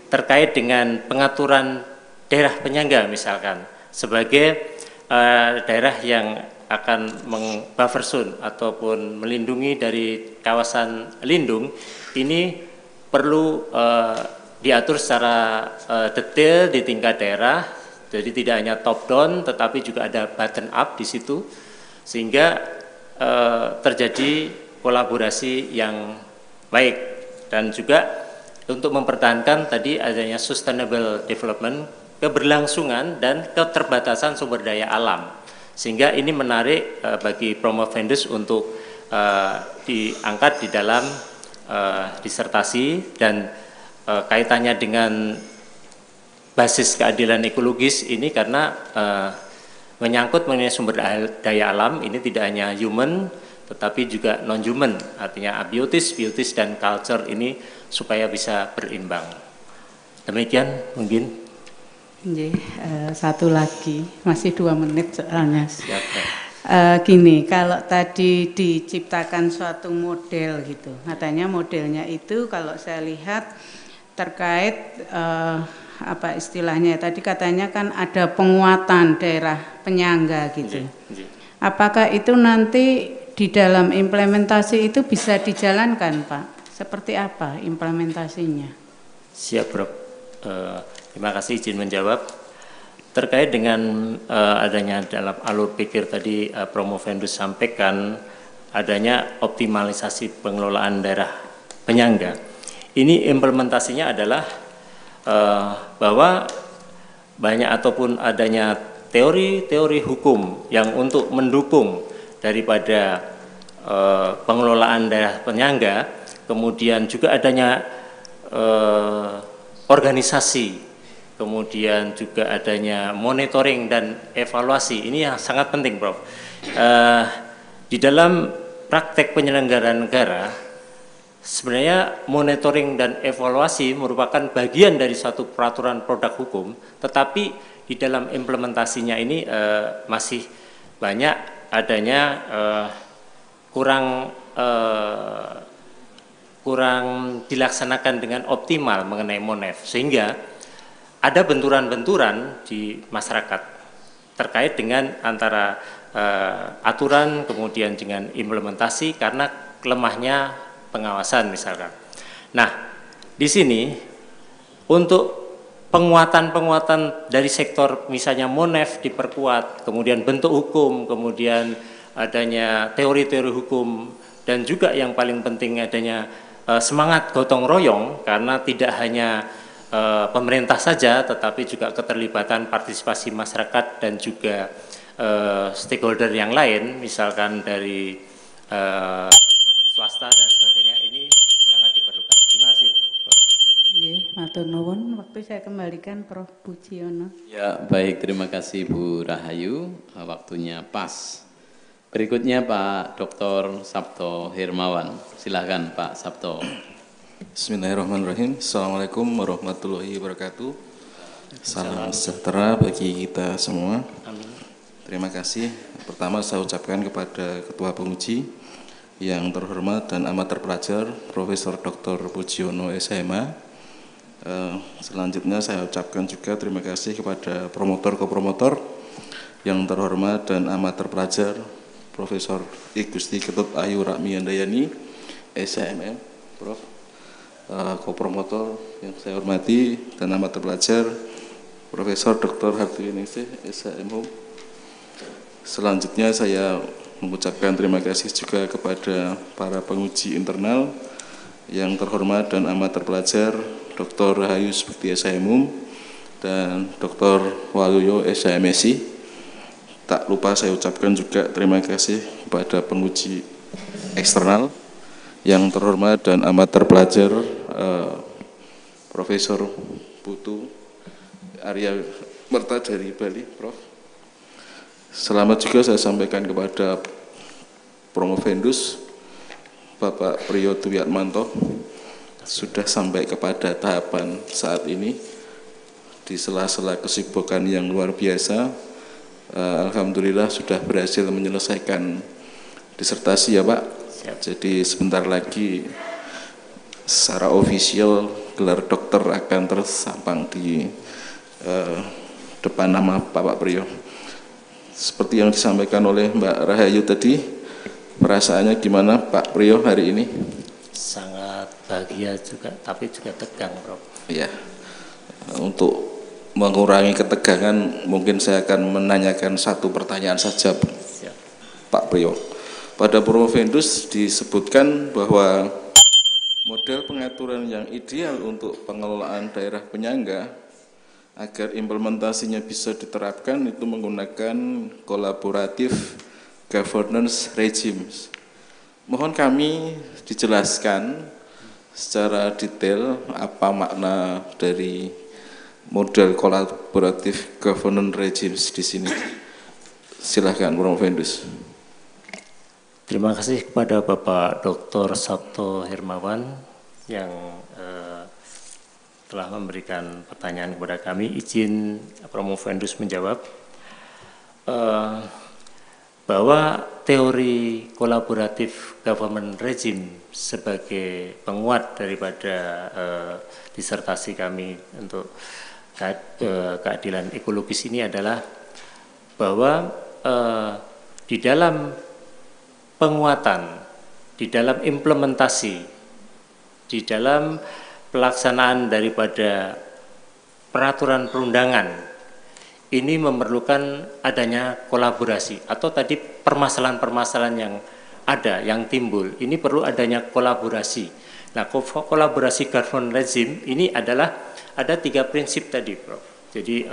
F: terkait dengan pengaturan daerah penyangga misalkan sebagai daerah yang akan buffer zone ataupun melindungi dari kawasan lindung, ini perlu diatur secara detail di tingkat daerah. Jadi tidak hanya top down tetapi juga ada bottom up di situ, sehingga terjadi kolaborasi yang baik. Dan juga untuk mempertahankan tadi adanya sustainable development, keberlangsungan dan keterbatasan sumber daya alam, sehingga ini menarik bagi Promovendus untuk diangkat di dalam disertasi. Dan kaitannya dengan basis keadilan ekologis ini karena menyangkut mengenai sumber daya alam, ini tidak hanya human tetapi juga non-human, artinya abiotis, biotis, dan culture ini supaya bisa berimbang. Demikian mungkin.
D: Satu lagi, masih 2 menit soalnya. Gini, kalau tadi diciptakan suatu model gitu, katanya modelnya itu kalau saya lihat terkait apa istilahnya tadi, katanya kan ada penguatan daerah penyangga gitu. Apakah itu nanti di dalam implementasi itu bisa dijalankan, Pak? Seperti apa implementasinya?
F: Siap, Prof. Terima kasih izin menjawab. Terkait dengan adanya dalam alur pikir tadi Promovendus sampaikan adanya optimalisasi pengelolaan daerah penyangga. Ini implementasinya adalah bahwa banyak ataupun adanya teori-teori hukum yang untuk mendukung daripada pengelolaan daerah penyangga, kemudian juga adanya organisasi, kemudian juga adanya monitoring dan evaluasi. Ini yang sangat penting, Prof. Di dalam praktek penyelenggaraan negara, sebenarnya monitoring dan evaluasi merupakan bagian dari suatu peraturan produk hukum, tetapi di dalam implementasinya ini masih banyak adanya kurang dilaksanakan dengan optimal mengenai MONEF, sehingga ada benturan-benturan di masyarakat terkait dengan antara aturan kemudian dengan implementasi karena lemahnya pengawasan misalkan. Nah, di sini untuk penguatan dari sektor misalnya MONEF diperkuat, kemudian bentuk hukum, kemudian adanya teori-teori hukum, dan juga yang paling penting adanya semangat gotong royong, karena tidak hanya pemerintah saja, tetapi juga keterlibatan partisipasi masyarakat dan juga stakeholder yang lain, misalkan dari swasta dan sebagainya, ini sangat diperlukan. Terima kasih.
D: Nggih, matur nuwun. Waktu saya kembalikan Prof. Pujiyono.
B: Ya, baik, terima kasih Bu Rahayu. Waktunya pas. Berikutnya Pak Dr. Sabto Hermawan. Silakan Pak Sabto.
H: Bismillahirrahmanirrahim. Assalamualaikum warahmatullahi wabarakatuh. Salam sejahtera bagi kita semua. Terima kasih. Pertama saya ucapkan kepada Ketua Penguji yang terhormat dan amat terpelajar Profesor Dr. Pujiyono SHMA. Selanjutnya saya ucapkan juga terima kasih kepada promotor-kopromotor yang terhormat dan amat terpelajar Profesor I Gusti Ketut Ayu Rakmi Handayani SHMM, Prof. Kopromotor yang saya hormati dan amat terpelajar Profesor Dr. Hardiwiningsih SHMU. Selanjutnya saya mengucapkan terima kasih juga kepada para penguji internal yang terhormat dan amat terpelajar Dr. Rahayu Sbukti SHMUM dan Dr. Waluyo SHMSI. Tak lupa saya ucapkan juga terima kasih kepada penguji eksternal yang terhormat dan amat terpelajar Profesor Putu Arya Merta dari Bali, Prof. Selamat juga saya sampaikan kepada Promovendus Bapak Priyo Dwi Atmanto, sudah sampai kepada tahapan saat ini di sela-sela kesibukan yang luar biasa. Alhamdulillah sudah berhasil menyelesaikan disertasi ya Pak. Siap. Jadi sebentar lagi secara ofisial gelar dokter akan tersampang di depan nama Bapak Priyo. Seperti yang disampaikan oleh Mbak Rahayu tadi, perasaannya gimana Pak Priyo hari ini?
F: Sangat bahagia juga, tapi juga tegang, Prof.
H: Ya, untuk mengurangi ketegangan, mungkin saya akan menanyakan satu pertanyaan saja,
F: Siap.
H: Pak Priyo. Pada Promovendus disebutkan bahwa model pengaturan yang ideal untuk pengelolaan daerah penyangga agar implementasinya bisa diterapkan itu menggunakan kolaboratif governance regimes. Mohon kami dijelaskan secara detail apa makna dari model kolaboratif governance regimes di sini. Silahkan, Promovendus.
F: Terima kasih kepada Bapak Dr. Sabto Hermawan yang telah memberikan pertanyaan kepada kami. Izin Promovendus menjawab bahwa teori kolaboratif government regime sebagai penguat daripada disertasi kami untuk keadilan ekologis ini adalah bahwa di dalam penguatan, di dalam implementasi, di dalam pelaksanaan daripada peraturan perundangan ini memerlukan adanya kolaborasi, atau tadi permasalahan-permasalahan yang ada, yang timbul, ini perlu adanya kolaborasi. Nah, kolaborasi government regime ini adalah ada 3 prinsip tadi, Prof. Jadi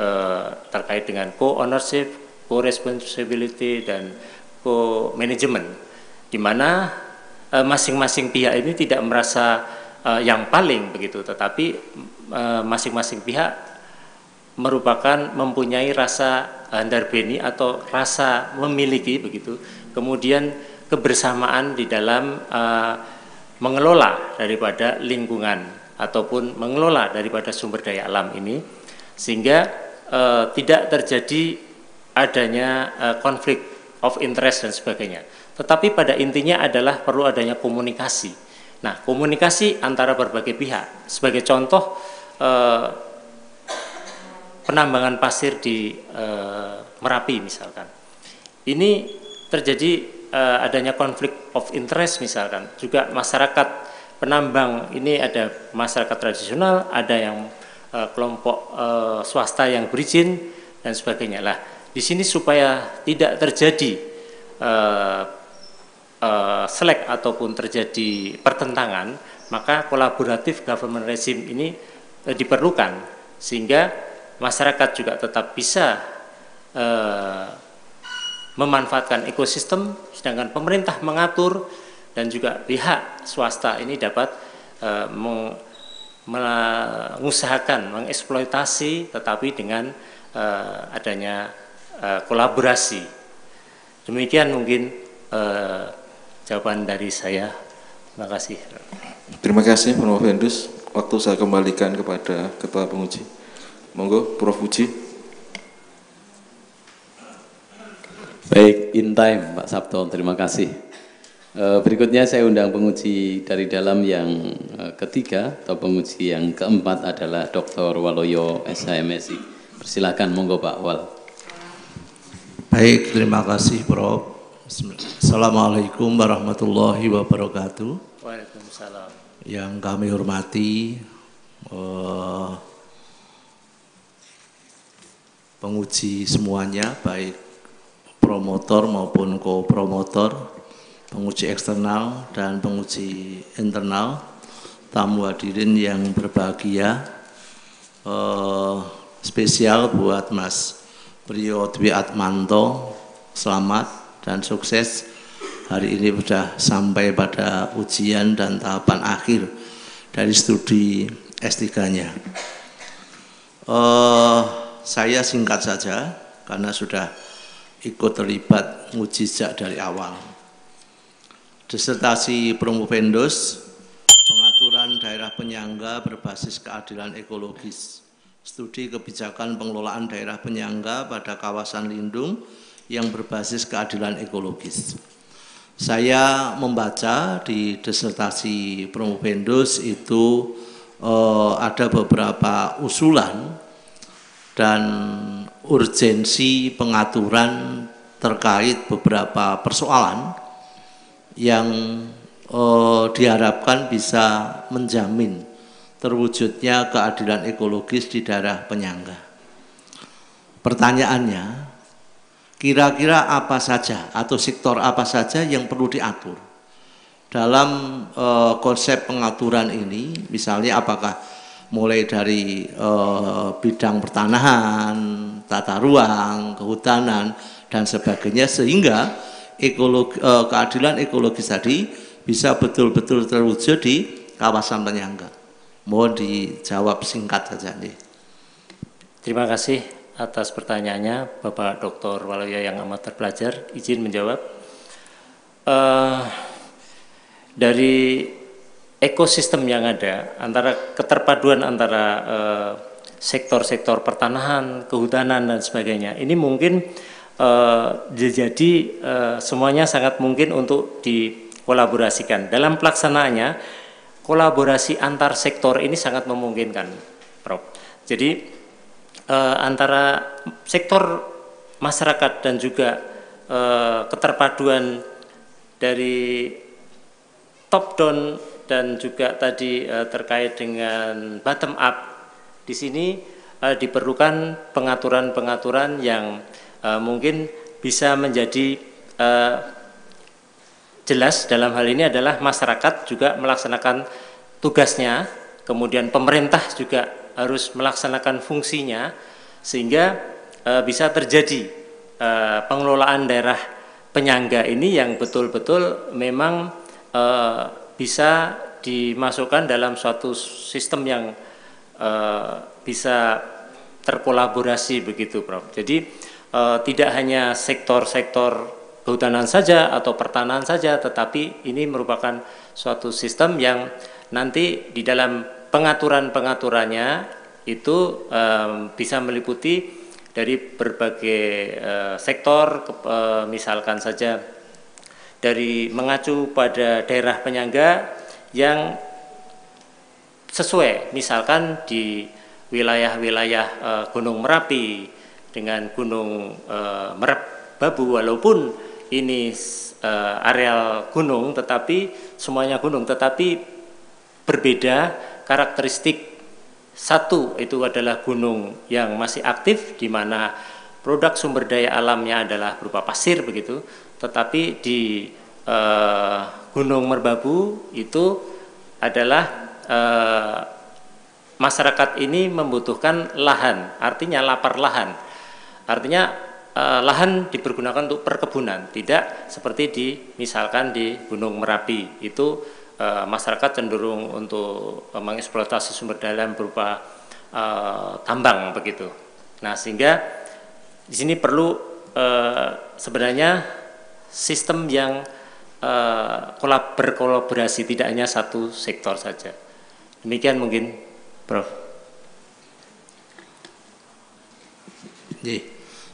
F: terkait dengan co-ownership, co-responsibility, dan co-management, di mana masing-masing pihak ini tidak merasa yang paling begitu, tetapi masing-masing pihak mempunyai rasa handarbeni atau rasa memiliki begitu, kemudian kebersamaan di dalam mengelola daripada lingkungan ataupun mengelola daripada sumber daya alam ini, sehingga tidak terjadi adanya konflik of interest dan sebagainya. Tetapi pada intinya adalah perlu adanya komunikasi. Nah, komunikasi antara berbagai pihak. Sebagai contoh, penambangan pasir di Merapi misalkan. Ini terjadi adanya konflik of interest misalkan. Juga masyarakat penambang ini ada masyarakat tradisional, ada yang kelompok swasta yang berizin dan sebagainya. Lah, di sini supaya tidak terjadi selek ataupun terjadi pertentangan, maka kolaboratif government regime ini diperlukan sehingga masyarakat juga tetap bisa memanfaatkan ekosistem, sedangkan pemerintah mengatur dan juga pihak swasta ini dapat mengusahakan, mengeksploitasi, tetapi dengan adanya kolaborasi. Demikian mungkin jawaban dari saya. Terima kasih.
H: Terima kasih Prof. Vendus. Waktu saya kembalikan kepada Ketua Penguji. Monggo Prof. Uji.
B: Baik, in time Pak Sabto, terima kasih. Berikutnya saya undang penguji dari dalam yang ketiga atau penguji yang keempat adalah Dr. Waloyo SHMSI. Persilakan, monggo Pak Wal.
E: Baik, terima kasih Prof. Assalamualaikum warahmatullahi wabarakatuh.
F: Waalaikumsalam.
E: Yang kami hormati penguji semuanya, baik promotor maupun co-promotor, penguji eksternal dan penguji internal, tamu hadirin yang berbahagia, spesial buat Mas Priyo Dwi Atmanto, selamat dan sukses. Hari ini sudah sampai pada ujian dan tahapan akhir dari studi S3-nya. Saya singkat saja karena sudah ikut terlibat nguji sejak dari awal. Disertasi Promovendus, pengaturan daerah penyangga berbasis keadilan ekologis, studi kebijakan pengelolaan daerah penyangga pada kawasan lindung yang berbasis keadilan ekologis. Saya membaca di disertasi Promovendus itu ada beberapa usulan dan urgensi pengaturan terkait beberapa persoalan yang diharapkan bisa menjamin terwujudnya keadilan ekologis di daerah penyangga. Pertanyaannya, kira-kira apa saja atau sektor apa saja yang perlu diatur dalam konsep pengaturan ini? Misalnya apakah mulai dari bidang pertanahan, tata ruang, kehutanan, dan sebagainya, sehingga keadilan ekologis tadi bisa betul-betul terwujud di kawasan penyangga. Mohon dijawab singkat saja.
F: Terima kasih atas pertanyaannya Bapak Dr. Waloyo yang amat terpelajar. Izin menjawab. Dari ekosistem yang ada, antara keterpaduan antara sektor-sektor pertanahan, kehutanan dan sebagainya, ini mungkin jadi semuanya sangat mungkin untuk dikolaborasikan. Dalam pelaksanaannya, kolaborasi antar sektor ini sangat memungkinkan, Prof. Jadi antara sektor masyarakat dan juga keterpaduan dari top down dan juga tadi terkait dengan bottom up, di sini diperlukan pengaturan-pengaturan yang mungkin bisa menjadi jelas. Dalam hal ini adalah masyarakat juga melaksanakan tugasnya, kemudian pemerintah juga harus melaksanakan fungsinya, sehingga bisa terjadi pengelolaan daerah penyangga ini yang betul-betul memang bisa dimasukkan dalam suatu sistem yang bisa terkolaborasi begitu, Prof. Jadi tidak hanya sektor-sektor kehutanan saja atau pertanahan saja, tetapi ini merupakan suatu sistem yang nanti di dalam pengaturan-pengaturannya itu bisa meliputi dari berbagai sektor, misalkan saja dari mengacu pada daerah penyangga yang sesuai, misalkan di wilayah-wilayah Gunung Merapi dengan Gunung Merbabu, walaupun ini areal gunung, tetapi semuanya gunung, tetapi berbeda karakteristik. Satu itu adalah gunung yang masih aktif, di mana produk sumber daya alamnya adalah berupa pasir begitu, tetapi di Gunung Merbabu itu adalah masyarakat ini membutuhkan lahan, artinya lapar lahan. Artinya lahan dipergunakan untuk perkebunan, tidak seperti misalkan di Gunung Merapi itu masyarakat cenderung untuk mengeksploitasi sumber daya berupa tambang begitu. Nah, sehingga di sini perlu sebenarnya sistem yang berkolaborasi, tidak hanya satu sektor saja. Demikian mungkin, Prof.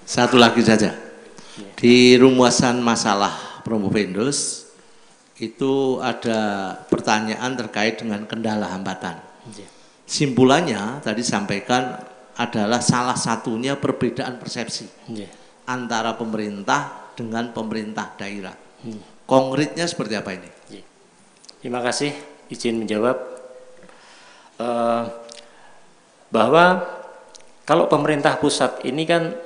E: Satu lagi saja. Di rumusan masalah Promovendus itu ada pertanyaan terkait dengan kendala hambatan. Simpulannya tadi sampaikan adalah salah satunya perbedaan persepsi antara pemerintah dengan pemerintah daerah. Konkretnya seperti apa ini?
F: Terima kasih, izin menjawab. Bahwa kalau pemerintah pusat ini kan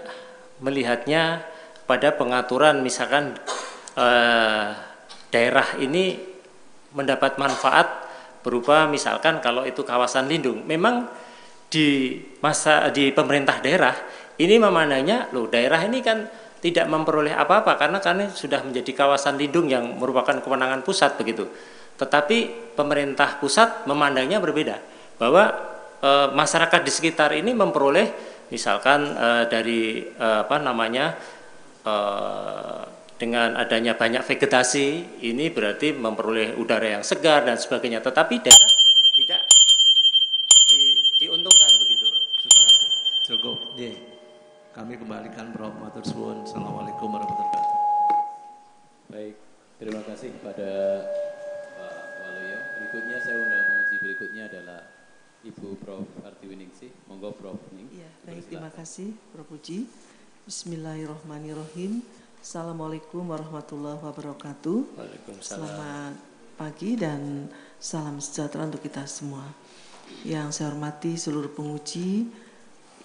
F: melihatnya pada pengaturan, misalkan daerah ini mendapat manfaat berupa misalkan kalau itu kawasan lindung. Memang di pemerintah daerah ini memandangnya, loh daerah ini kan tidak memperoleh apa-apa karena sudah menjadi kawasan lindung yang merupakan kewenangan pusat begitu. Tetapi pemerintah pusat memandangnya berbeda, bahwa masyarakat di sekitar ini memperoleh misalkan dari dengan adanya banyak vegetasi, ini berarti memperoleh udara yang segar dan sebagainya. Tetapi daerah tidak diuntungkan begitu. Terima kasih.
E: Cukup. Kami kembalikan Prof. Matur suwun. Assalamualaikum warahmatullahi wabarakatuh.
B: Baik, terima kasih kepada Pak Waluyo. Berikutnya saya undang penguji berikutnya adalah Ibu Prof. Artiwiningsih. Monggo Prof.
C: Ya, baik, terima kasih Prof. Puji. Bismillahirrahmanirrahim. Assalamualaikum warahmatullahi wabarakatuh.
F: Waalaikumsalam.
C: Selamat pagi dan salam sejahtera untuk kita semua. Yang saya hormati seluruh penguji,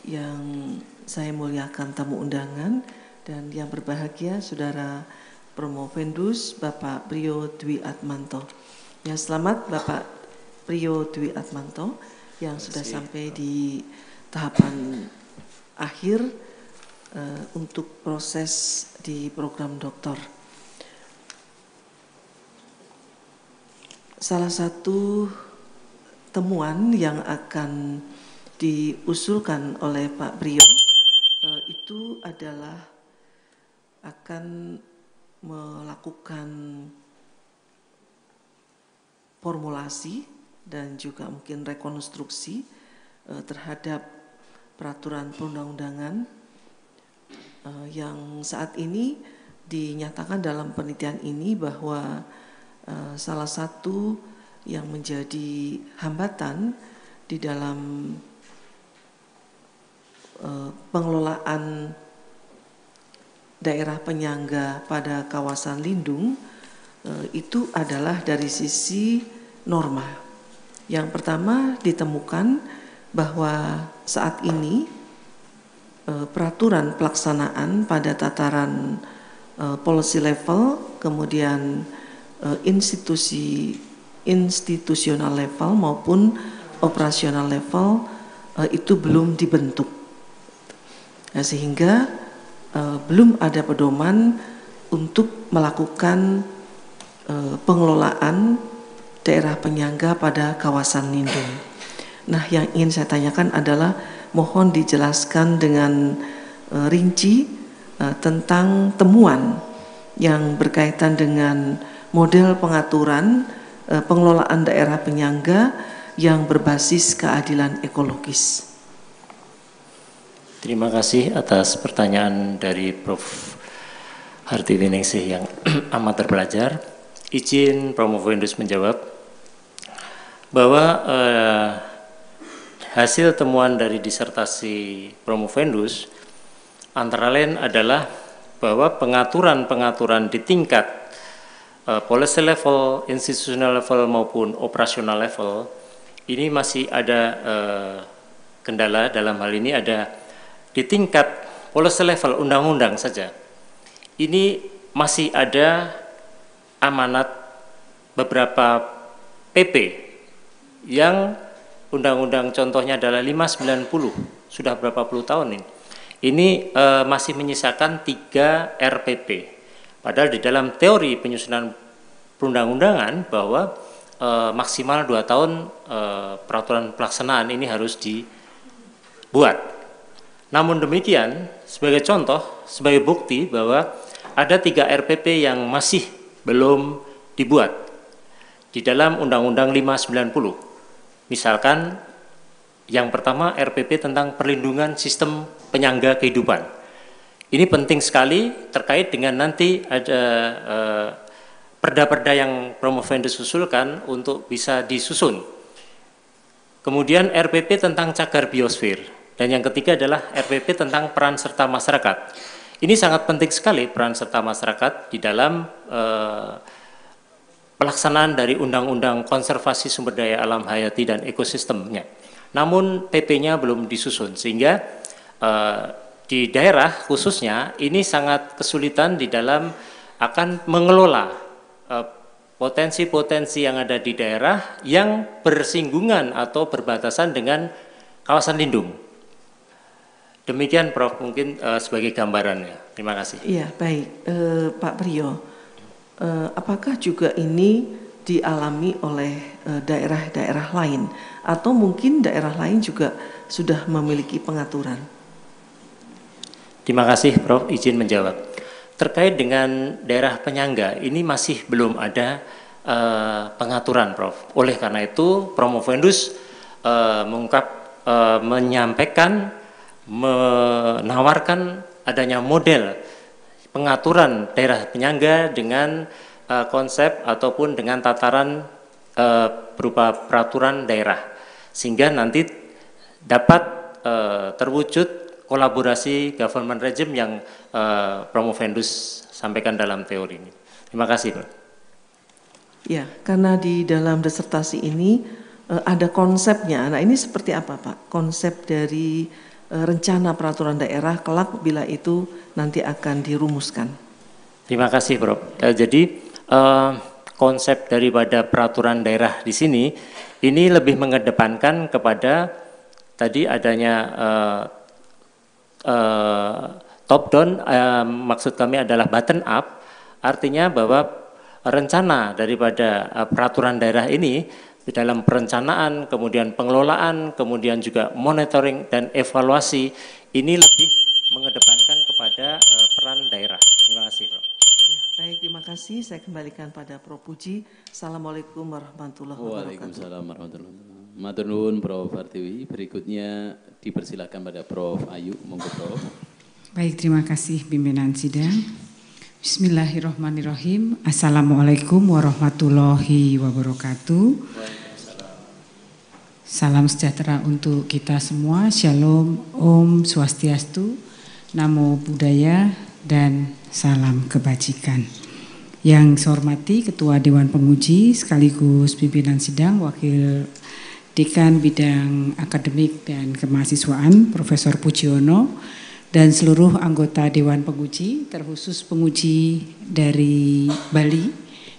C: yang saya muliakan tamu undangan, dan yang berbahagia Saudara Promovendus Bapak Priyo Dwi Atmanto. Ya, selamat Bapak Priyo Dwi Atmanto yang sudah sampai di tahapan akhir untuk proses di program doktor. Salah satu temuan yang akan diusulkan oleh Pak Priyo itu adalah akan melakukan formulasi dan juga mungkin rekonstruksi terhadap peraturan perundang-undangan yang saat ini dinyatakan dalam penelitian ini bahwa salah satu yang menjadi hambatan di dalam pengelolaan daerah penyangga pada kawasan lindung itu adalah dari sisi norma. Yang pertama ditemukan bahwa saat ini peraturan pelaksanaan pada tataran policy level, kemudian institusional level maupun operasional level itu belum dibentuk. Nah, sehingga belum ada pedoman untuk melakukan pengelolaan daerah penyangga pada kawasan lindung. Nah, yang ingin saya tanyakan adalah mohon dijelaskan dengan rinci tentang temuan yang berkaitan dengan model pengaturan pengelolaan daerah penyangga yang berbasis keadilan ekologis.
F: Terima kasih atas pertanyaan dari Prof. Artiwiningsih yang amat terpelajar. Izin Promovendus menjawab bahwa hasil temuan dari disertasi Promovendus antara lain adalah bahwa pengaturan-pengaturan di tingkat policy level, institutional level maupun operasional level ini masih ada kendala. Dalam hal ini ada di tingkat policy level undang-undang saja. Ini masih ada amanat beberapa PP yang undang-undang contohnya adalah 590, sudah berapa puluh tahun ini. Ini masih menyisakan 3 RPP. Padahal di dalam teori penyusunan perundang-undangan bahwa maksimal 2 tahun peraturan pelaksanaan ini harus dibuat. Namun demikian, sebagai contoh, sebagai bukti bahwa ada 3 RPP yang masih belum dibuat di dalam Undang-Undang 590. Misalkan yang pertama RPP tentang perlindungan sistem penyangga kehidupan. Ini penting sekali terkait dengan nanti ada perda-perda yang Promovendus usulkan untuk bisa disusun. Kemudian RPP tentang cagar biosfer. Dan yang ketiga adalah RPP tentang peran serta masyarakat. Ini sangat penting sekali peran serta masyarakat di dalam pelaksanaan dari Undang-Undang Konservasi Sumber Daya Alam Hayati dan Ekosistemnya. Namun PP-nya belum disusun, sehingga di daerah khususnya ini sangat kesulitan di dalam akan mengelola potensi-potensi yang ada di daerah yang bersinggungan atau berbatasan dengan kawasan lindung. Demikian Prof, mungkin sebagai gambarannya. Terima kasih.
C: Iya, baik. Pak Priyo, apakah juga ini dialami oleh daerah-daerah lain atau mungkin daerah lain juga sudah memiliki pengaturan?
F: Terima kasih Prof, izin menjawab. Terkait dengan daerah penyangga ini masih belum ada pengaturan Prof. Oleh karena itu Promovendus menyampaikan, menawarkan adanya model pengaturan daerah penyangga dengan konsep ataupun dengan tataran berupa peraturan daerah, sehingga nanti dapat terwujud kolaborasi government regime yang Promovendus sampaikan dalam teori ini. Terima kasih Pak.
C: Ya, karena di dalam disertasi ini ada konsepnya. Nah, ini seperti apa Pak? Konsep dari rencana peraturan daerah kelak bila itu nanti akan dirumuskan.
F: Terima kasih Prof. Jadi konsep daripada peraturan daerah di sini ini lebih mengedepankan kepada tadi adanya top down, maksud kami adalah bottom up, artinya bahwa rencana daripada peraturan daerah ini di dalam perencanaan, kemudian pengelolaan, kemudian juga monitoring dan evaluasi ini lebih mengedepankan kepada peran daerah. Terima kasih, Prof.
C: Ya, baik, terima kasih. Saya kembalikan pada Prof. Puji. Assalamualaikum warahmatullahi wabarakatuh.
B: Waalaikumsalam warahmatullahi wabarakatuh. Matur nuwun Prof. Hartiwi. Berikutnya dipersilakan pada Prof. Ayu. Monggo Prof.
I: Baik, terima kasih pimpinan sidang. Bismillahirrahmanirrahim. Assalamualaikum warahmatullahi wabarakatuh. Salam sejahtera untuk kita semua. Shalom, Om Swastiastu, Namo Buddhaya, dan salam kebajikan. Yang saya hormati Ketua Dewan Penguji sekaligus pimpinan sidang, Wakil Dekan Bidang Akademik dan Kemahasiswaan Profesor Pujiono, dan seluruh anggota Dewan Penguji, terkhusus penguji dari Bali,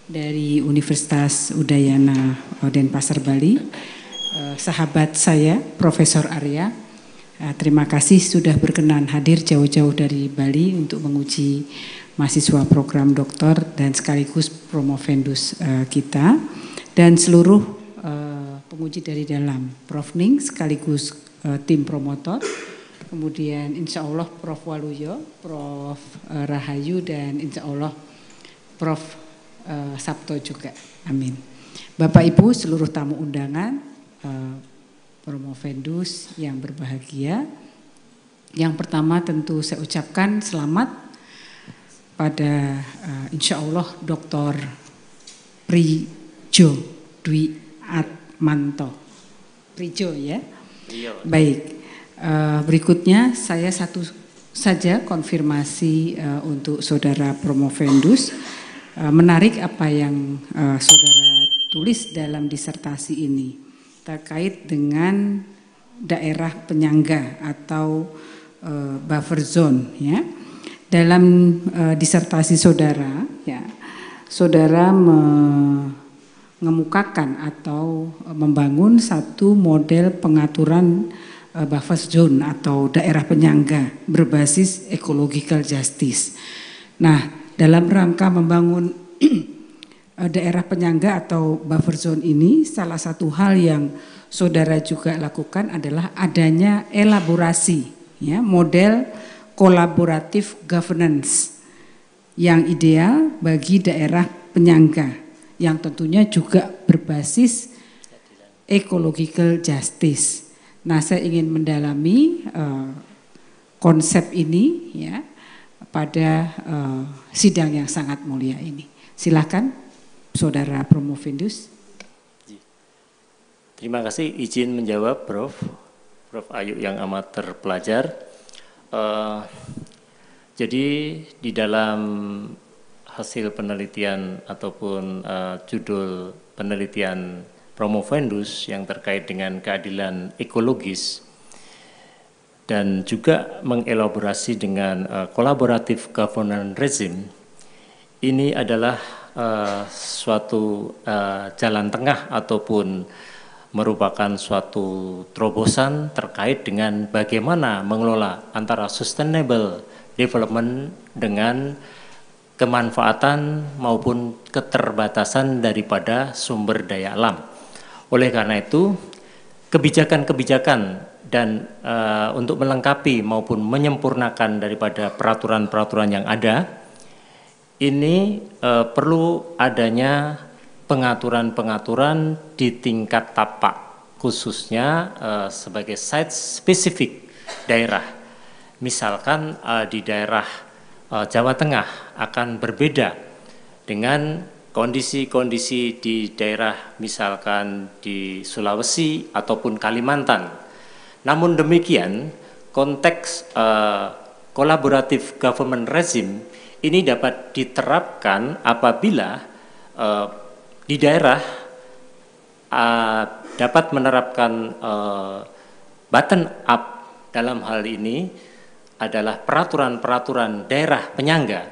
I: dari Universitas Udayana Denpasar Bali, sahabat saya Profesor Arya, terima kasih sudah berkenan hadir jauh-jauh dari Bali untuk menguji mahasiswa program doktor dan sekaligus Promovendus kita, dan seluruh penguji dari dalam, Prof. Ning sekaligus tim promotor, kemudian insya Allah Prof. Waluyo, Prof. Rahayu, dan insya Allah Prof. Sabto juga. Amin. Bapak Ibu seluruh tamu undangan, Promovendus yang berbahagia. Yang pertama tentu saya ucapkan selamat pada insya Allah Dr. Prijo Dwi Atmanto. Prijo ya? Baik. Berikutnya saya satu saja konfirmasi untuk Saudara Promovendus. Menarik apa yang Saudara tulis dalam disertasi ini terkait dengan daerah penyangga atau buffer zone ya. Dalam disertasi Saudara ya, saudara mengemukakan atau membangun satu model pengaturan buffer zone atau daerah penyangga berbasis ecological justice. Nah, dalam rangka membangun daerah penyangga atau buffer zone ini, salah satu hal yang saudara juga lakukan adalah adanya elaborasi ya, model kolaboratif governance yang ideal bagi daerah penyangga yang tentunya juga berbasis ecological justice. Nah, saya ingin mendalami konsep ini ya pada sidang yang sangat mulia ini. Silakan, Saudara Promovendus.
F: Terima kasih, izin menjawab, Prof. Prof. Ayu yang amat terpelajar. Jadi di dalam hasil penelitian ataupun judul penelitian Promovendus yang terkait dengan keadilan ekologis dan juga mengelaborasi dengan collaborative governance regime, ini adalah suatu jalan tengah ataupun merupakan suatu terobosan terkait dengan bagaimana mengelola antara sustainable development dengan kemanfaatan maupun keterbatasan daripada sumber daya alam. Oleh karena itu, kebijakan-kebijakan dan untuk melengkapi maupun menyempurnakan daripada peraturan-peraturan yang ada, ini perlu adanya pengaturan-pengaturan di tingkat tapak, khususnya sebagai site spesifik daerah. Misalkan di daerah Jawa Tengah akan berbeda dengan kondisi-kondisi di daerah misalkan di Sulawesi ataupun Kalimantan. Namun demikian, konteks collaborative government regime ini dapat diterapkan apabila di daerah dapat menerapkan bottom up. Dalam hal ini adalah peraturan-peraturan daerah penyangga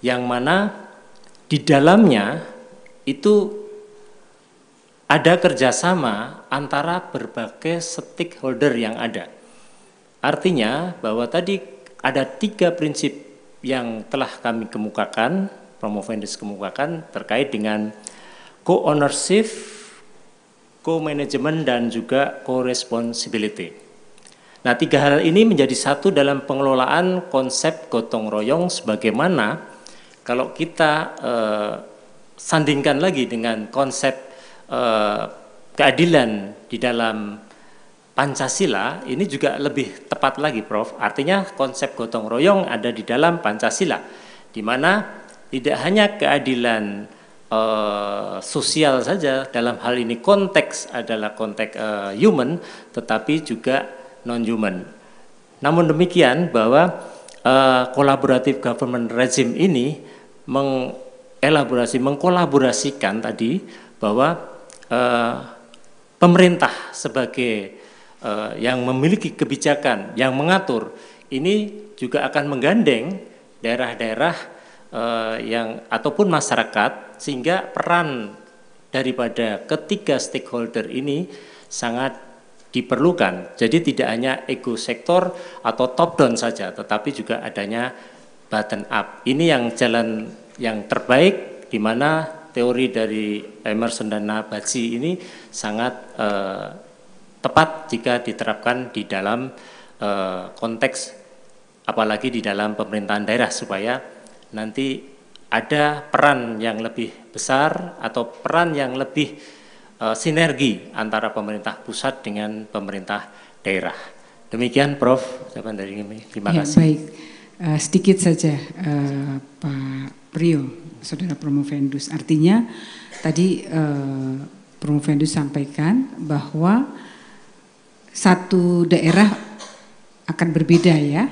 F: yang mana di dalamnya itu ada kerjasama antara berbagai stakeholder yang ada. Artinya bahwa tadi ada 3 prinsip yang telah kami kemukakan, Promovendus kemukakan terkait dengan co-ownership, co-management dan juga co-responsibility. Nah, 3 hal ini menjadi satu dalam pengelolaan konsep gotong royong sebagaimana kalau kita sandingkan lagi dengan konsep keadilan di dalam Pancasila, ini juga lebih tepat lagi, Prof. Artinya konsep gotong royong ada di dalam Pancasila, di mana tidak hanya keadilan sosial saja, dalam hal ini konteks adalah konteks human, tetapi juga non-human. Namun demikian bahwa collaborative government regime ini mengkolaborasikan tadi bahwa pemerintah sebagai yang memiliki kebijakan yang mengatur ini juga akan menggandeng daerah-daerah yang ataupun masyarakat, sehingga peran daripada ketiga stakeholder ini sangat diperlukan. Jadi tidak hanya ego sektor atau top down saja, tetapi juga adanya bottom up. Ini yang jalan yang terbaik, di mana teori dari Emerson dan Nabaji ini sangat tepat jika diterapkan di dalam konteks apalagi di dalam pemerintahan daerah, supaya nanti ada peran yang lebih besar atau peran yang lebih sinergi antara pemerintah pusat dengan pemerintah daerah. Demikian, Prof. Jawaban dari kami. Terima kasih.
I: Baik. Sedikit saja Pak Priyo, Saudara Promovendus. Artinya tadi Promovendus sampaikan bahwa satu daerah akan berbeda ya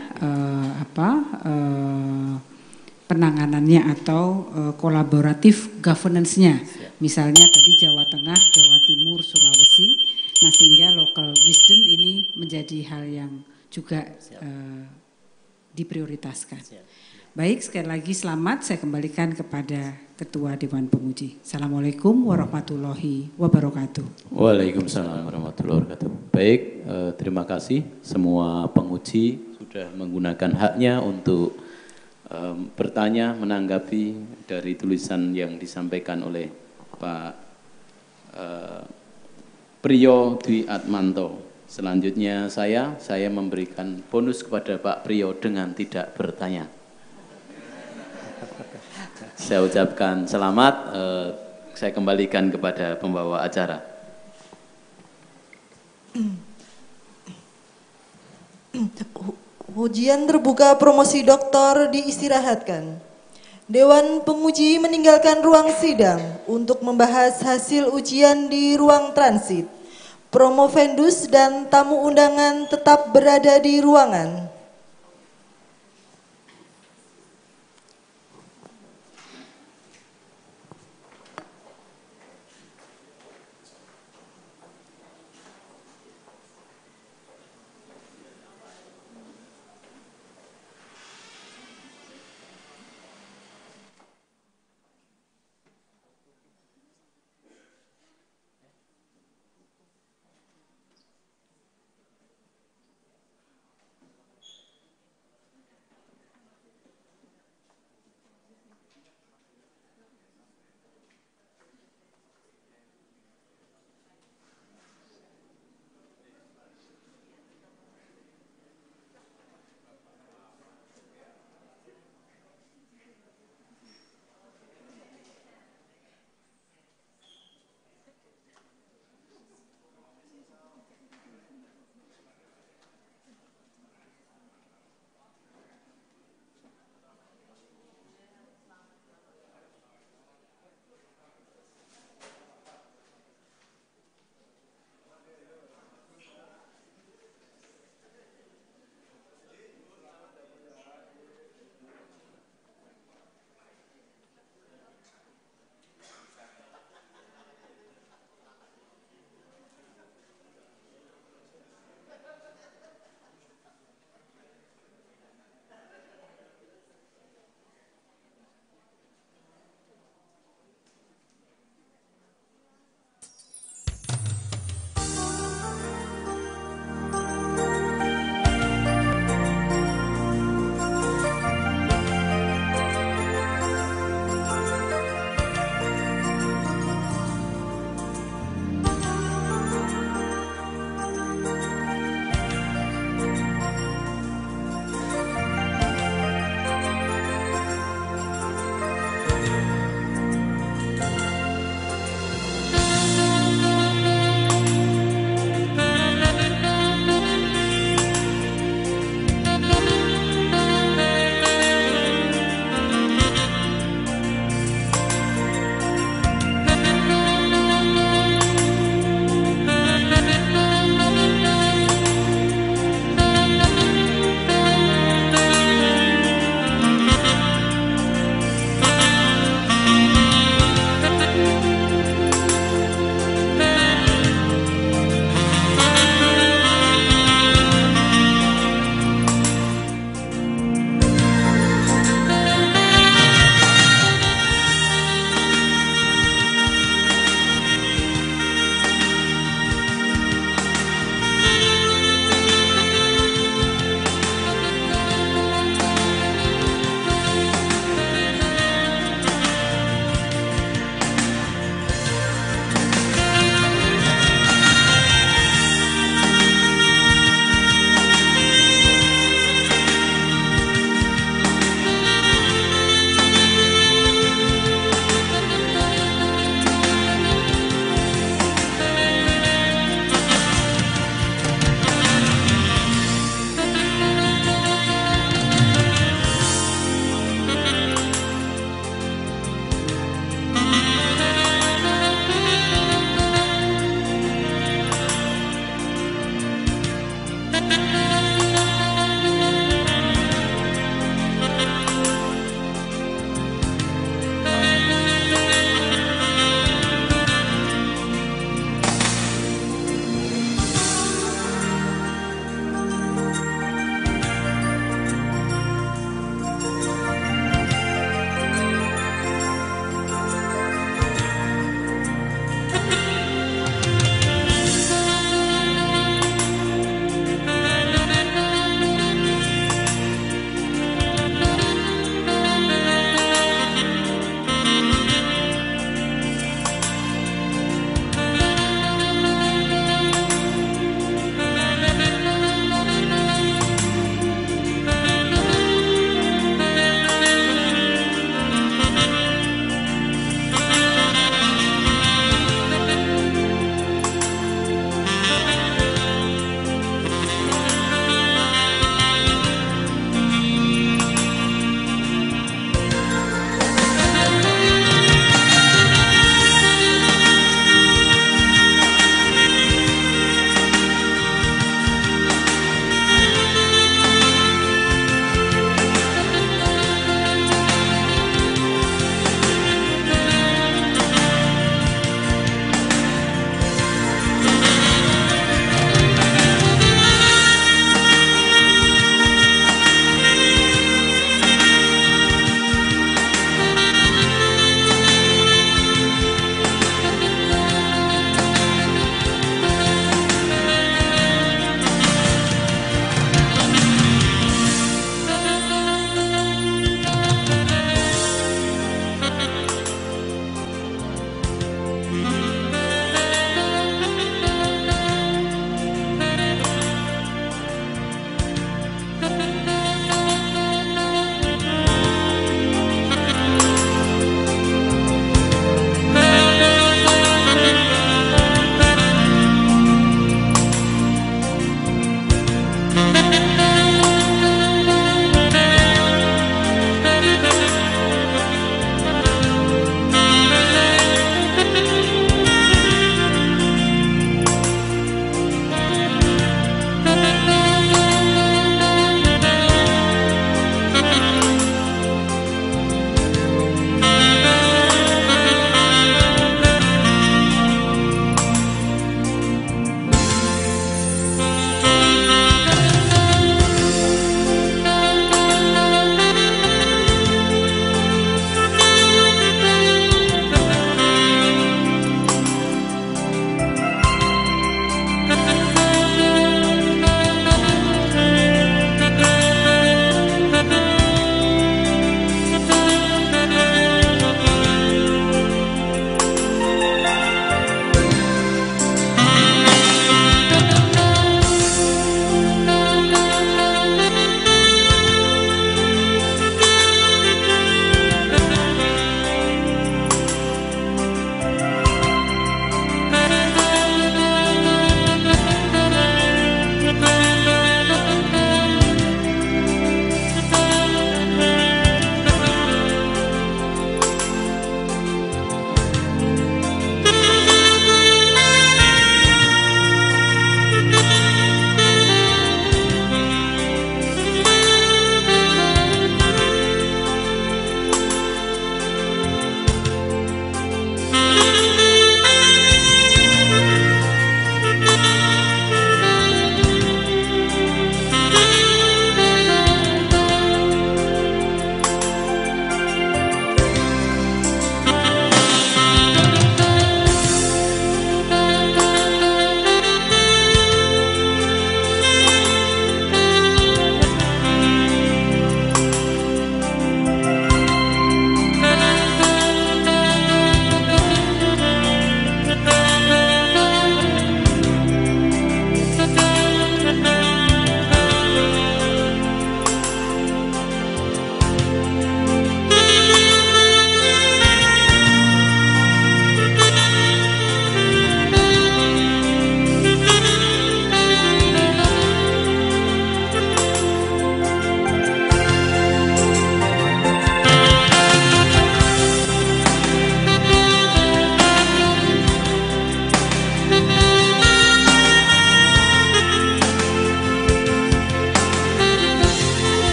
I: penanganannya atau kolaboratif governance-nya. Misalnya tadi Jawa Tengah, Jawa Timur, Sulawesi. Nah, sehingga local wisdom ini menjadi hal yang juga diprioritaskan. Baik, sekali lagi selamat saya kembalikan kepada Ketua Dewan Penguji. Assalamualaikum warahmatullahi wabarakatuh.
B: Waalaikumsalam warahmatullahi wabarakatuh. Baik, terima kasih semua penguji sudah menggunakan haknya untuk bertanya, menanggapi dari tulisan yang disampaikan oleh Pak Priyo Dwi Atmanto. Selanjutnya saya memberikan bonus kepada Pak Priyo dengan tidak bertanya. Saya ucapkan selamat, saya kembalikan kepada pembawa acara.
A: Ujian terbuka promosi doktor diistirahatkan. Dewan Penguji meninggalkan ruang sidang untuk membahas hasil ujian di ruang transit. Promovendus dan tamu undangan tetap berada di ruangan.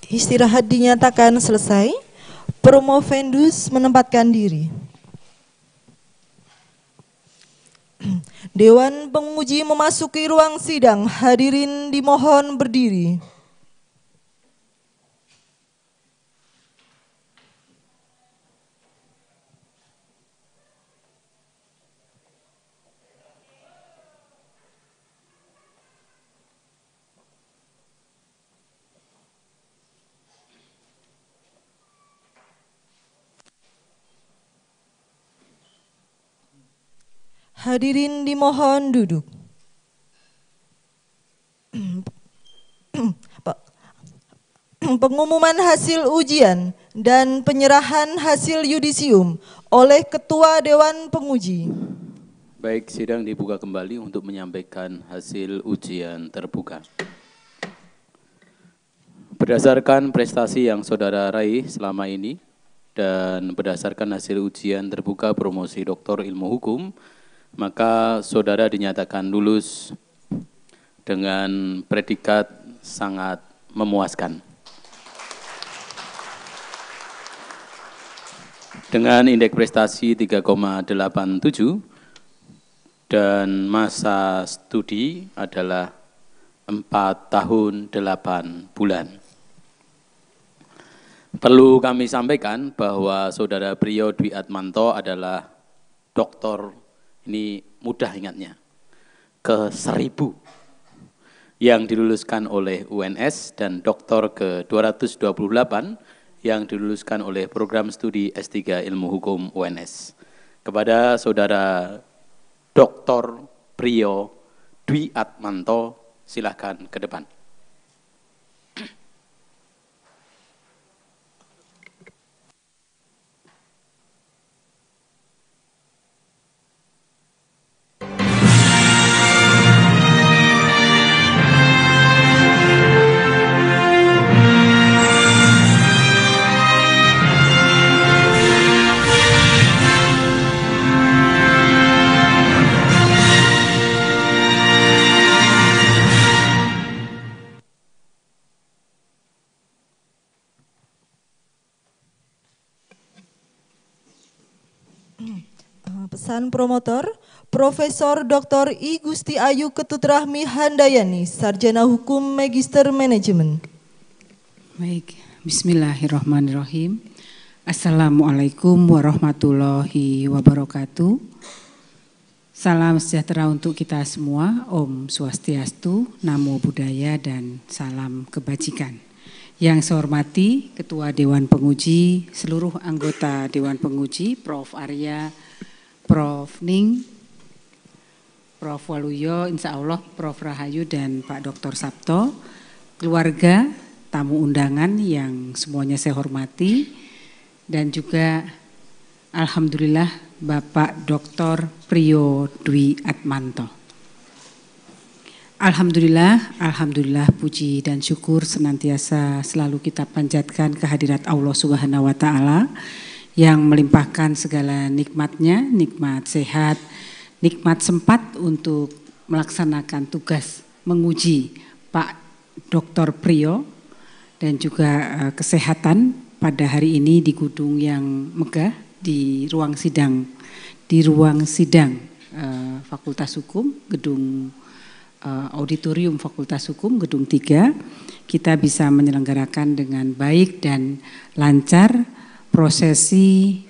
A: Istirahat dinyatakan selesai. Promovendus menempatkan diri. Dewan penguji memasuki ruang sidang. Hadirin dimohon berdiri. Hadirin dimohon duduk. Pengumuman hasil ujian dan penyerahan hasil yudisium oleh Ketua Dewan Penguji.
B: Baik, sidang dibuka kembali untuk menyampaikan hasil ujian terbuka. Berdasarkan prestasi yang saudara raih selama ini dan berdasarkan hasil ujian terbuka promosi Doktor Ilmu Hukum, maka saudara dinyatakan lulus dengan predikat sangat memuaskan. Dengan indeks prestasi 3,87 dan masa studi adalah 4 tahun 8 bulan. Perlu kami sampaikan bahwa saudara Priyo Dwi Atmanto adalah doktor, ini mudah ingatnya, ke 1000 yang diluluskan oleh UNS dan doktor ke 228 yang diluluskan oleh program studi S3 Ilmu Hukum UNS. Kepada saudara Dr. Priyo Dwi Atmanto, silakan ke depan.
A: Pesan promotor, Profesor Dr. I Gusti Ayu Ketut Rahmi Handayani, Sarjana Hukum Magister Manajemen.
I: Baik, bismillahirrahmanirrahim. Assalamualaikum warahmatullahi wabarakatuh. Salam sejahtera untuk kita semua, Om Swastiastu, Namo Buddhaya, dan salam kebajikan. Yang saya hormati Ketua Dewan Penguji, seluruh anggota Dewan Penguji, Prof. Arya, Prof. Ning, Prof. Waluyo, insya Allah Prof. Rahayu dan Pak Dr. Sabto, keluarga, tamu undangan yang semuanya saya hormati, dan juga alhamdulillah Bapak Dr. Priyo Dwi Atmanto. Alhamdulillah puji dan syukur senantiasa selalu kita panjatkan kehadirat Allah Subhanahu wa Ta'ala yang melimpahkan segala nikmatnya, nikmat sehat, nikmat sempat untuk melaksanakan tugas menguji Pak Dr. Priyo dan juga kesehatan pada hari ini di gedung yang megah, di ruang sidang Fakultas Hukum, gedung auditorium Fakultas Hukum, gedung 3, kita bisa menyelenggarakan dengan baik dan lancar prosesi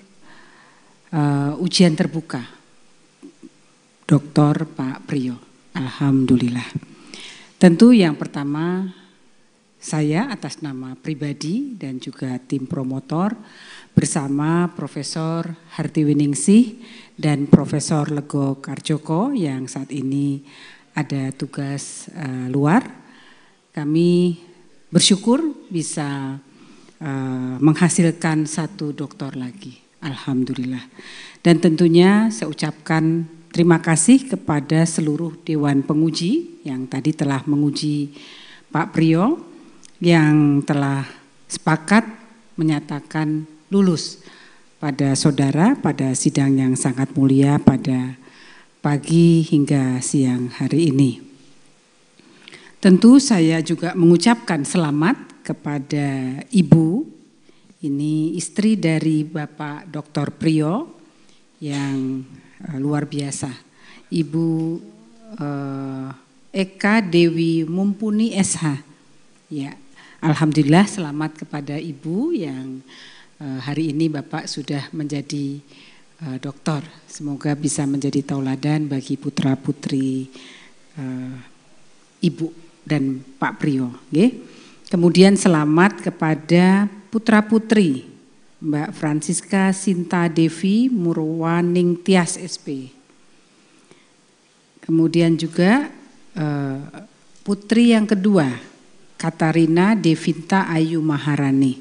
I: ujian terbuka Dr. Pak Priyo. Alhamdulillah. Tentu yang pertama saya atas nama pribadi dan juga tim promotor bersama Profesor Hartiwiningsih dan Profesor Lego Karjoko yang saat ini ada tugas luar. Kami bersyukur bisa menghasilkan satu doktor lagi, alhamdulillah. Dan tentunya saya ucapkan terima kasih kepada seluruh Dewan Penguji yang tadi telah menguji Pak Priyo, yang telah sepakat menyatakan lulus pada saudara pada sidang yang sangat mulia pada pagi hingga siang hari ini. Tentu saya juga mengucapkan selamat kepada Ibu, ini istri dari Bapak Dr. Priyo yang luar biasa. Ibu Eka Dewi Mumpuni SH. Ya, alhamdulillah selamat kepada Ibu yang hari ini Bapak sudah menjadi doktor. Semoga bisa menjadi tauladan bagi putra-putri Ibu dan Pak Priyo. Kemudian selamat kepada putra-putri Mbak Francisca Sinta Devi Murwaning Tias SP. Kemudian juga putri yang kedua Katarina Devinta Ayu Maharani.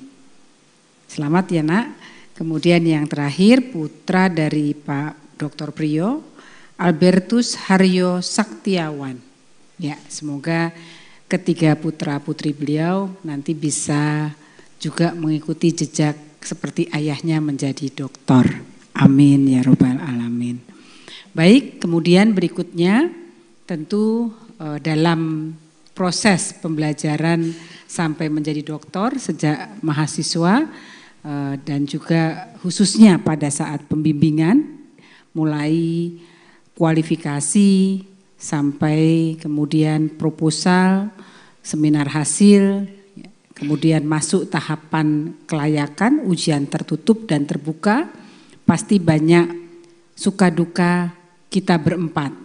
I: Selamat ya nak. Kemudian yang terakhir putra dari Pak Dr. Priyo, Albertus Haryo Saktiawan. Ya, semoga ketiga putra putri beliau nanti bisa juga mengikuti jejak seperti ayahnya menjadi doktor. Amin ya robbal alamin. Baik, kemudian berikutnya tentu dalam proses pembelajaran sampai menjadi doktor sejak mahasiswa dan juga khususnya pada saat pembimbingan mulai kualifikasi sampai kemudian proposal, seminar hasil, kemudian masuk tahapan kelayakan, ujian tertutup dan terbuka, pasti banyak suka duka kita berempat.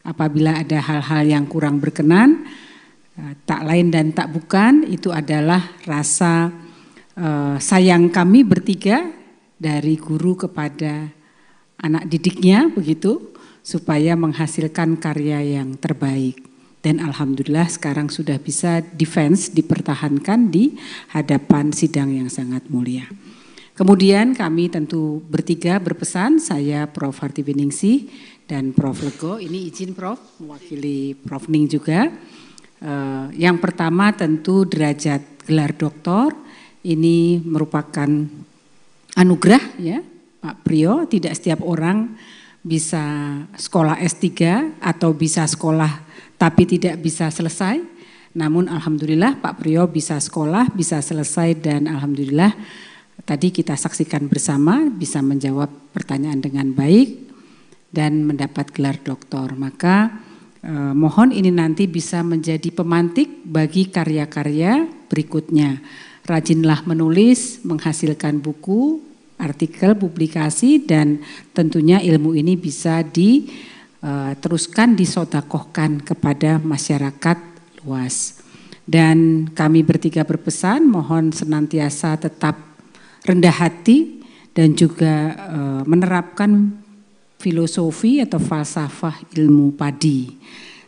I: Apabila ada hal-hal yang kurang berkenan, tak lain dan tak bukan itu adalah rasa sayang kami bertiga dari guru kepada anak didiknya begitu supaya menghasilkan karya yang terbaik. Dan alhamdulillah sekarang sudah bisa defense dipertahankan di hadapan sidang yang sangat mulia. Kemudian kami tentu bertiga berpesan, saya Prof. Harti Biningsih dan Prof. Lego, ini izin Prof. mewakili Prof. Ning juga. Yang pertama tentu derajat gelar doktor. Ini merupakan anugerah ya Pak Priyo, tidak setiap orang bisa sekolah S3 atau bisa sekolah tapi tidak bisa selesai. Namun alhamdulillah Pak Priyo bisa sekolah, bisa selesai dan alhamdulillah tadi kita saksikan bersama bisa menjawab pertanyaan dengan baik dan mendapat gelar doktor. Maka mohon ini nanti bisa menjadi pemantik bagi karya-karya berikutnya. Rajinlah menulis, menghasilkan buku, artikel, publikasi, dan tentunya ilmu ini bisa diteruskan, disodakohkan kepada masyarakat luas. Dan kami bertiga berpesan, mohon senantiasa tetap rendah hati dan juga menerapkan filosofi atau falsafah ilmu padi.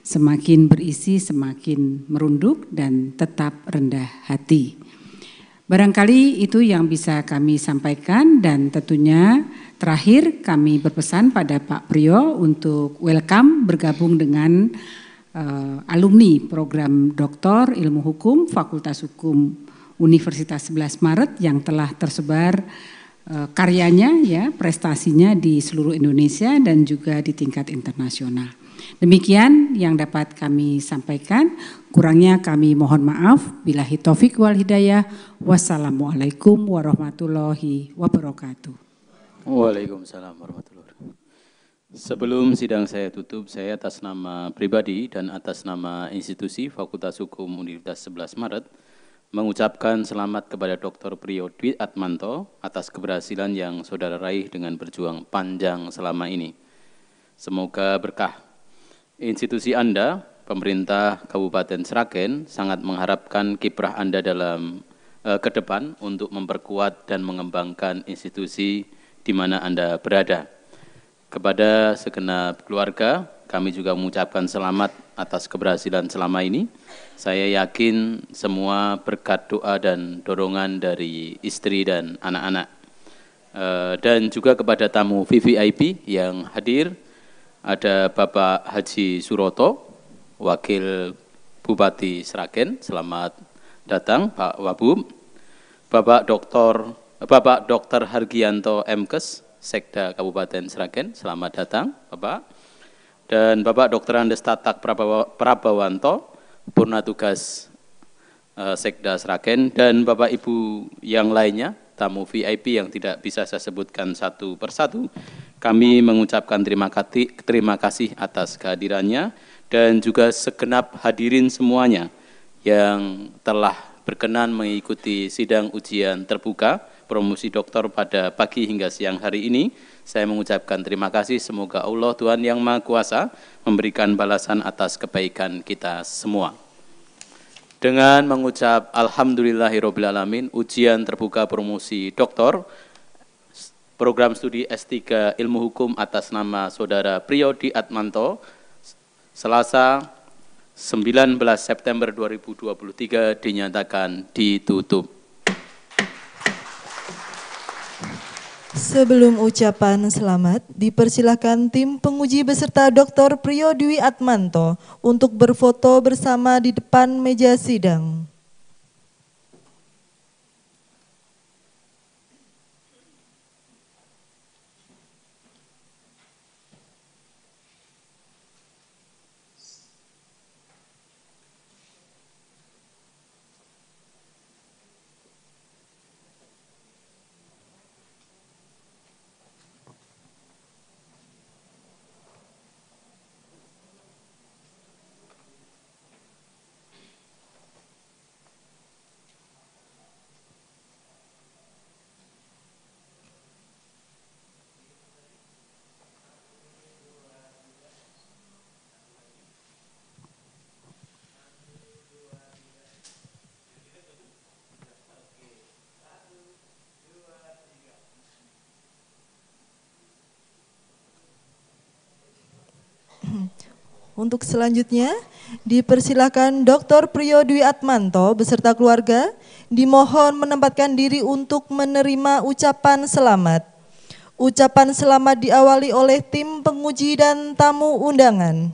I: Semakin berisi, semakin merunduk dan tetap rendah hati. Barangkali itu yang bisa kami sampaikan dan tentunya terakhir kami berpesan pada Pak Priyo untuk welcome bergabung dengan alumni program Doktor Ilmu Hukum Fakultas Hukum Universitas 11 Maret yang telah tersebar karyanya ya prestasinya di seluruh Indonesia dan juga di tingkat internasional. Demikian yang dapat kami sampaikan, kurangnya kami mohon maaf. Billahi taufik wal hidayah. Wassalamualaikum warahmatullahi wabarakatuh.
B: Waalaikumsalam warahmatullahi wabarakatuh. Sebelum sidang saya tutup, saya atas nama pribadi dan atas nama institusi Fakultas Hukum Universitas 11 Maret mengucapkan selamat kepada Dr. Priyo Dwi Atmanto atas keberhasilan yang saudara raih dengan berjuang panjang selama ini. Semoga berkah. Institusi Anda, pemerintah Kabupaten Sragen, sangat mengharapkan kiprah Anda dalam ke depan untuk memperkuat dan mengembangkan institusi di mana Anda berada. Kepada segenap keluarga, kami juga mengucapkan selamat atas keberhasilan selama ini. Saya yakin semua berkat doa dan dorongan dari istri dan anak-anak. Dan juga kepada tamu VVIP yang hadir, ada Bapak Haji Suroto, Wakil Bupati Sragen, selamat datang Pak Wabub. Bapak Dr. Hargianto MKes, Sekda Kabupaten Sragen, selamat datang Bapak. Dan Bapak Dr. Andes Tatak Prabawanto, Purna Tugas Sekda Sragen, dan Bapak Ibu yang lainnya, tamu VIP yang tidak bisa saya sebutkan satu persatu. Kami mengucapkan terima kasih atas kehadirannya dan juga segenap hadirin semuanya yang telah berkenan mengikuti sidang ujian terbuka promosi doktor pada pagi hingga siang hari ini. Saya mengucapkan terima kasih, semoga Allah Tuhan Yang Maha Kuasa memberikan balasan atas kebaikan kita semua. Dengan mengucap Alhamdulillahirrabbilalamin, ujian terbuka promosi doktor program studi S3 Ilmu Hukum atas nama Saudara Priyo Dwi Atmanto, Selasa 19 September 2023 dinyatakan ditutup.
A: Sebelum ucapan selamat, dipersilakan tim penguji beserta Dr. Priyo Dwi Atmanto untuk berfoto bersama di depan meja sidang. Untuk selanjutnya, dipersilakan Dr. Priyo Dwi Atmanto beserta keluarga dimohon menempatkan diri untuk menerima ucapan selamat. Ucapan selamat diawali oleh tim penguji dan tamu undangan.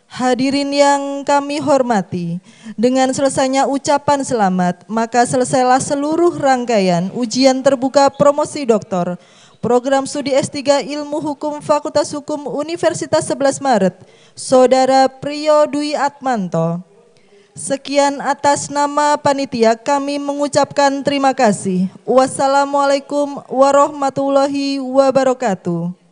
A: Hadirin yang kami hormati, dengan selesainya ucapan selamat, maka selesailah seluruh rangkaian ujian terbuka promosi doktor program studi S3 Ilmu Hukum Fakultas Hukum Universitas 11 Maret, Saudara Priyo Dwi Atmanto. Sekian atas nama panitia kami mengucapkan terima kasih. Wassalamualaikum warahmatullahi wabarakatuh.